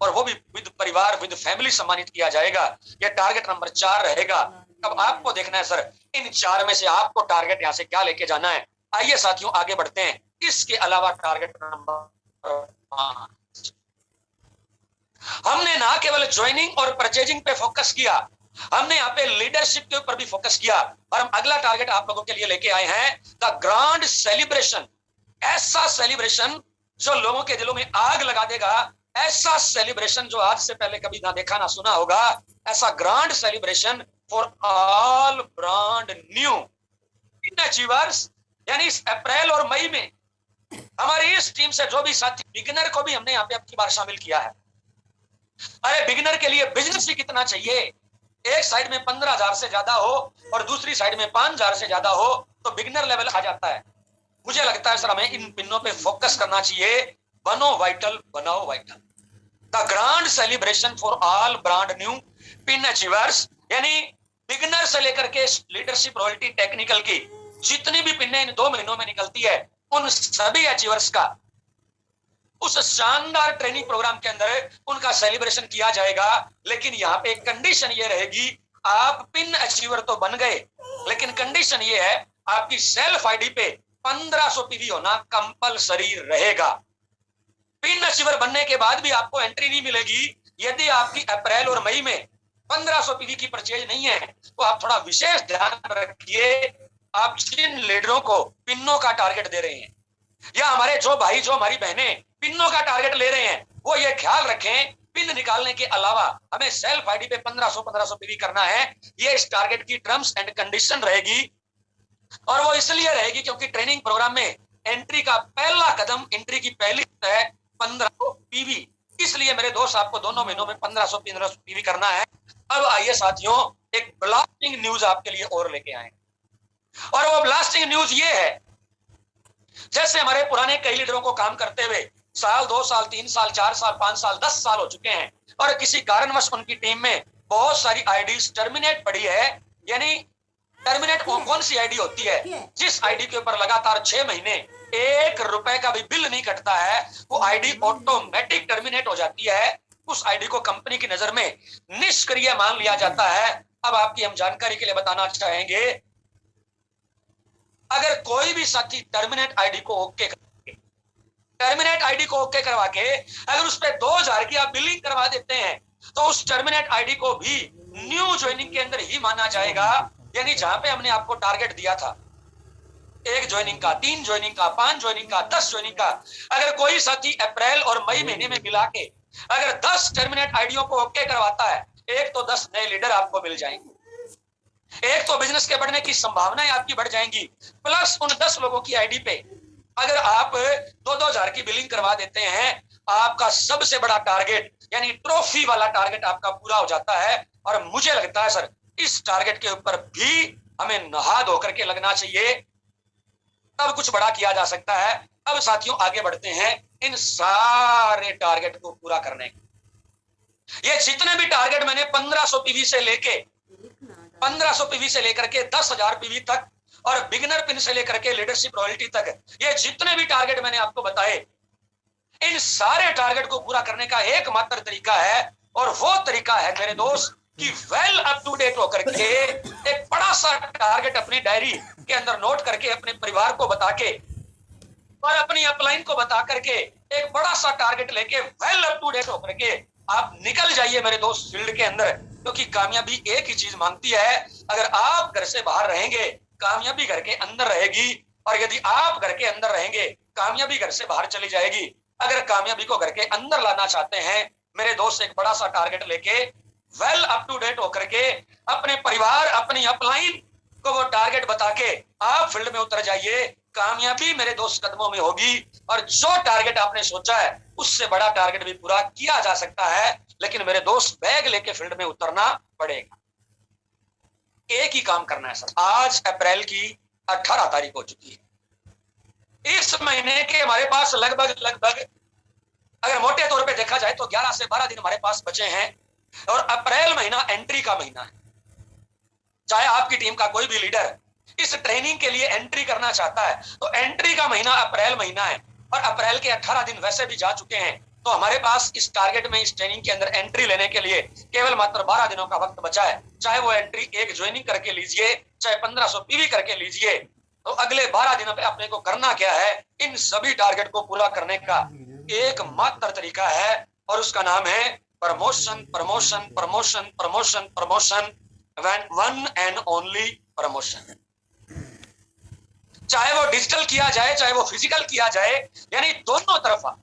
और वो भी विद परिवार विद फैमिली सम्मानित किया जाएगा। ये टारगेट नंबर 4 रहेगा। अब आपको देखना है सर, इन 4 में से आपको टारगेट यहां से क्या लेके जाना है। आइए साथियों आगे बढ़ते हैं। इसके अलावा टारगेट नंबर 5, हमने ना केवल ज्वाइनिंग और परचेजिंग पे फोकस किया, हमने यहाँ पे लीडरशिप के ऊपर भी फोकस किया, और हम अगला टारगेट आप लोगों के लिए लेके आए हैं द ग्रांड सेलिब्रेशन। ऐसा सेलिब्रेशन जो लोगों के दिलों में आग लगा देगा, ऐसा सेलिब्रेशन जो आज से पहले कभी ना देखा ना सुना होगा, ऐसा grand celebration for all brand new in achievers. यानी इस अप्रैल और मई में हमारी इस टीम से जो भी साथी, बिगिनर को भी हमने यहाँ पे अब की बार शामिल किया है। अरे बिगिनर के लिए बिजनेस ही कितना चाहिए, एक साइड में 15,000 से ज्यादा हो और दूसरी साइड में 5,000 से ज्यादा हो तो बिगिनर लेवल आ जाता है। मुझे लगता है सर हमें इन पिनों पे फोकस करना चाहिए। बनो वाइटल, बनाओ vital. The grand celebration for all brand new pin achievers, यानी बिगिनर से लेकर के लीडरशिप रॉयल्टी टेक्निकल की जितनी भी पिनें इन 2 महीनों में निकलती है, उन सभी अचीवर्स का उस शानदार ट्रेनिंग प्रोग्राम के अंदर उनका सेलिब्रेशन किया जाएगा। लेकिन यहाँ पे कंडीशन ये रहेगी, आप पिन अचीवर तो बन गए, लेकिन कंडीशन ये है आपकी सेल्फ आईडी पे 1500 पीवी होना कंपलसरी रहेगा। पिन अचीवर बनने के बाद भी आपको एंट्री नहीं मिलेगी यदि आपकी अप्रैल और मई में 1500 पीवी की परचेज नहीं है। तो आप थोड़ा विशेष ध्यान रखिए, आप जिन लीडरों को पिनों का टारगेट दे रहे हैं या हमारे जो भाई जो हमारी बहनें पिनों का टारगेट ले रहे हैं, वो ये ख्याल रखें पिन निकालने के अलावा हमें सेल्फ आईडी पे 1500 पीवी करना है। ये इस टारगेट की टर्म्स एंड कंडीशन रहेगी, और वो इसलिए रहेगी क्योंकि ट्रेनिंग प्रोग्राम में एंट्री का पहला कदम, एंट्री की पहली है 1500 पीवी। इसलिए मेरे दोस्त आपको दोनों महीनों में 1500 पीवी करना है। अब आइए साथियों, एक ब्लास्टिंग न्यूज आपके लिए और लेके आए, और वो ब्लास्टिंग न्यूज ये है, जैसे हमारे पुराने कई लीडरों को काम करते हुए साल 2 साल 3 साल 4 साल 5 साल 10 साल हो चुके हैं, और किसी कारणवश उनकी टीम में बहुत सारी आईडीज टर्मिनेट पड़ी है। यानी टर्मिनेट कौन सी आईडी होती है, जिस आईडी के ऊपर लगातार 6 महीने 1 रुपए का भी बिल नहीं कटता है, वो आईडी ऑटोमेटिक टर्मिनेट हो जाती है। उस आईडी को कंपनी की नजर में निष्क्रिय मान लिया जाता है। अब आपकी हम जानकारी के लिए बताना चाहेंगे, अगर कोई भी साथी टर्मिनेट आईडी को ओके करवा के अगर उस पर 2,000 की आप बिलिंग करवा देते हैं, तो उस टर्मिनेट आईडी को भी न्यू ज्वाइनिंग के अंदर ही माना जाएगा। यानी जहां पे हमने आपको टारगेट दिया था 1 ज्वाइनिंग का, 3 ज्वाइनिंग का, 5 ज्वाइनिंग का, 10 ज्वाइनिंग का, अगर कोई साथी अप्रैल और मई महीने में मिला के अगर 10 टर्मिनेट आईडियों को ओके करवाता है, एक तो 10 नए लीडर आपको मिल जाएंगे, एक तो बिजनेस के बढ़ने की संभावनाएं आपकी बढ़ जाएंगी, प्लस उन 10 लोगों की आईडी पे अगर आप 2,000 की बिलिंग करवा देते हैं, आपका सबसे बड़ा टारगेट यानी ट्रॉफी वाला टारगेट आपका पूरा हो जाता है। और मुझे लगता है सर इस टारगेट के ऊपर भी हमें नहा धो करके लगना चाहिए, तब कुछ बड़ा किया जा सकता है। अब साथियों आगे बढ़ते हैं इन सारे टारगेट को पूरा करने के। ये जितने भी टारगेट मैंने 1500 पीवी से लेके 1500 पीवी से लेकर के 10,000 पीवी तक और बिगिनर पिन से लेकर के लीडरशिप रॉयल्टी तक, ये जितने भी टारगेट मैंने आपको बताए, इन सारे टारगेट को पूरा करने का एकमात्र तरीका है, और वो तरीका है मेरे दोस्त कि वेल अप टू डेट होकर के एक बड़ा सा टारगेट अपनी डायरी के अंदर नोट करके अपने परिवार को बता के और अपनी अपलाइन को बता करके एक बड़ा सा टारगेट लेके वेल अप टू डेट होकर के आप निकल जाइए मेरे दोस्त फील्ड के अंदर। क्योंकि कामयाबी एक ही चीज मांगती है, अगर आप घर से बाहर रहेंगे कामयाबी घर के अंदर रहेगी, और यदि आप घर के अंदर रहेंगे कामयाबी घर से बाहर चली जाएगी। अगर कामयाबी को घर के अंदर लाना चाहते हैं मेरे दोस्त, एक बड़ा सा टारगेट लेके वेल अप टू डेट होकर के अपने परिवार अपनी अपलाइन को वो टारगेट बता के आप फील्ड में उतर जाइए। कामयाबी मेरे दोस्त कदमों में होगी, और जो टारगेट आपने सोचा है उससे बड़ा टारगेट भी पूरा किया जा सकता है। लेकिन मेरे दोस्त बैग लेके फील्ड में उतरना पड़ेगा। एक ही काम करना है सर। आज अप्रैल की 18 तारीख हो चुकी है। इस महीने के हमारे पास लगभग अगर मोटे तौर पे देखा जाए तो 11 से 12 दिन हमारे पास बचे हैं और अप्रैल महीना एंट्री का महीना है। चाहे आपकी टीम का कोई भी लीडर इस ट्रेनिंग के लिए एंट्री करना चाहता है तो एंट्री का महीना अप्रैल महीना है और अप्रैल के 18 दिन वैसे भी जा चुके हैं, तो हमारे पास इस टारगेट में, इस ट्रेनिंग के अंदर एंट्री लेने के लिए केवल मात्र 12 दिनों का वक्त बचा है। चाहे वो एंट्री एक ज्वाइनिंग करके लीजिए, चाहे 1500 पीवी करके लीजिए, तो अगले 12 दिनों पे अपने को करना क्या है, इन सभी टारगेट को पूरा करने का एकमात्र तरीका है और उसका नाम है promotion, promotion, promotion, promotion, promotion, one and only promotion. चाहे वो डिजिटल किया जाए, चाहे वो फिजिकल किया जाए, यानी दोनों तरफा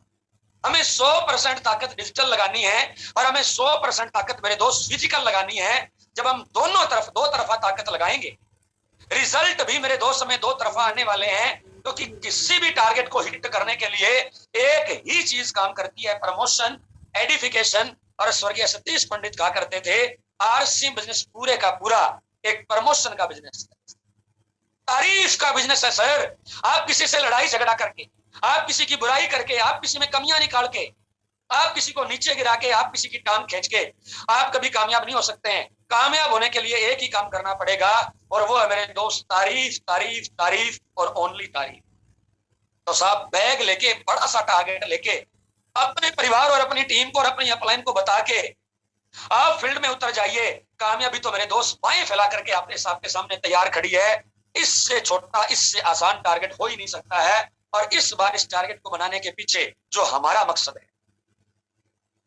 हमें 100% ताकत डिजिटल लगानी है और हमें 100% ताकत मेरे दोस्त फिजिकल लगानी है। जब हम दोनों तरफ दो तरफा ताकत लगाएंगे, रिजल्ट भी मेरे दोस्त हमें दो तरफा आने वाले हैं, क्योंकि किसी भी टारगेट को हिट करने के लिए एक ही चीज काम करती है, प्रमोशन, एडिफिकेशन। और स्वर्गीय सतीश पंडित कहा करते थे, आरसी बिजनेस पूरे का पूरा एक प्रमोशन का बिजनेस है, तारीफ का बिजनेस है सर। आप किसी से लड़ाई झगड़ा करके, आप किसी की बुराई करके, आप किसी में कमियां निकाल के, आप किसी को नीचे गिरा के, आप किसी की टांग खींच के आप कभी कामयाब नहीं हो सकते हैं। कामयाब होने के लिए एक ही काम करना पड़ेगा और वो है मेरे दोस्त, तारीफ, तारीफ, तारीफ और ओनली तारीफ। तो साहब बैग लेके, बड़ा सा टारगेट लेके, अपने परिवार और अपनी टीम को और अपनी अपलाइन को बता के आप फील्ड में उतर जाइए। कामयाबी तो मेरे दोस्त बाएं फैला करके आपके सामने तैयार खड़ी है। इससे छोटा, इससे आसान टारगेट हो ही नहीं सकता है। और इस बार इस टारगेट को बनाने के पीछे जो हमारा मकसद है,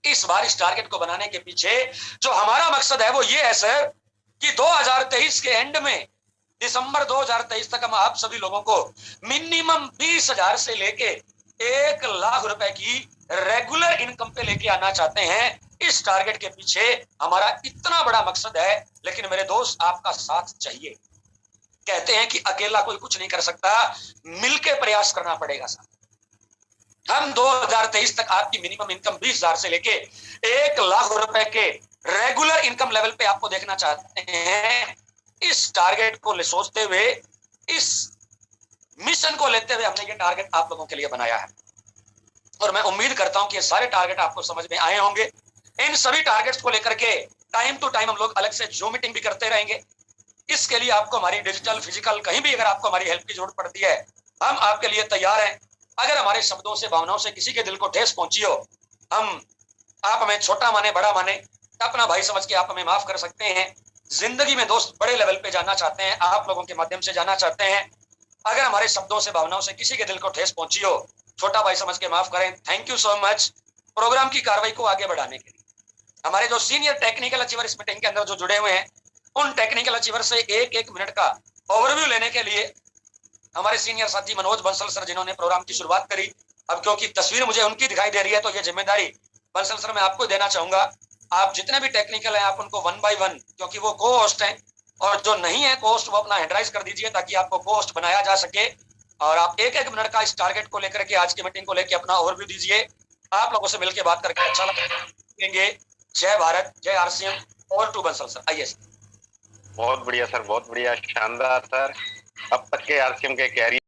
इस बार इस टारगेट को बनाने के पीछे जो हमारा मकसद है वो ये है सर कि 2023 के एंड में, दिसंबर 2023 तक हम आप सभी लोगों को मिनिमम 20,000 से लेके 1 लाख रुपए की रेगुलर इनकम पे लेके आना चाहते हैं। इस टारगेट के पीछे हमारा इतना बड़ा मकसद है, लेकिन मेरे दोस्त आपका साथ चाहिए। कहते हैं कि अकेला कोई कुछ नहीं कर सकता, मिलके प्रयास करना पड़ेगा साहब। हम 2023 तक आपकी मिनिमम इनकम 20,000 से लेके 1 लाख रुपए के रेगुलर इनकम लेवल पे आपको देखना चाहते हैं। इस टारगेट को सोचते हुए, इस मिशन को लेते हुए हमने ये टारगेट आप लोगों के लिए बनाया है और मैं उम्मीद करता हूं कि ये सारे टारगेट आपको समझ में आए होंगे। इन सभी टारगेट्स को लेकर के टाइम टू टाइम हम लोग अलग से जूम मीटिंग भी करते रहेंगे। इसके लिए आपको हमारी डिजिटल, फिजिकल, कहीं भी अगर आपको हमारी हेल्प की जरूरत पड़ती है, हम आपके लिए तैयार हैं। अगर हमारे शब्दों से, भावनाओं से किसी के दिल को ठेस पहुंची हो, आप हमें छोटा माने, बड़ा माने, अपना भाई समझ के आप हमें माफ कर सकते हैं। जिंदगी में दोस्त बड़े लेवल पे जाना चाहते हैं, आप लोगों के माध्यम से जाना चाहते हैं। अगर हमारे शब्दों से, भावनाओं से किसी के दिल को ठेस पहुंची हो, छोटा भाई समझ के माफ करें। Thank you so much. Programme की कार्रवाई को आगे बढ़ाने के लिए हमारे जो सीनियर टेक्निकल अचीवर इस मीटिंग के अंदर जो जुड़े हुए हैं, उन टेक्निकल अचीवर से एक मिनट का ओवरव्यू लेने के लिए हमारे सीनियर साथी मनोज बंसल सर, जिन्होंने प्रोग्राम की शुरुआत करी, अब क्योंकि तस्वीर मुझे उनकी दिखाई दे रही है तो ये जिम्मेदारी बंसल सर मैं आपको देना चाहूंगा। आप जितने भी टेक्निकल हैं आप उनको 1 बाय 1, क्योंकि वो को होस्ट हैं, और जो नहीं है को होस्ट वो अपना हैंडराइज कर दीजिए ताकि आपको को होस्ट बनाया जा सके। और आप एक मिनट का इस टारगेट को लेकर के, आज की मीटिंग को लेकर अपना ओवरव्यू दीजिए। आप लोगों से मिलकर बात करके अच्छा लगेंगे। जय भारत, जय RCM. Over to Bansal sir, आइए सर। बहुत बढ़िया सर, बहुत बढ़िया, शानदार सर। अब तक के आरसीएम के कैरियर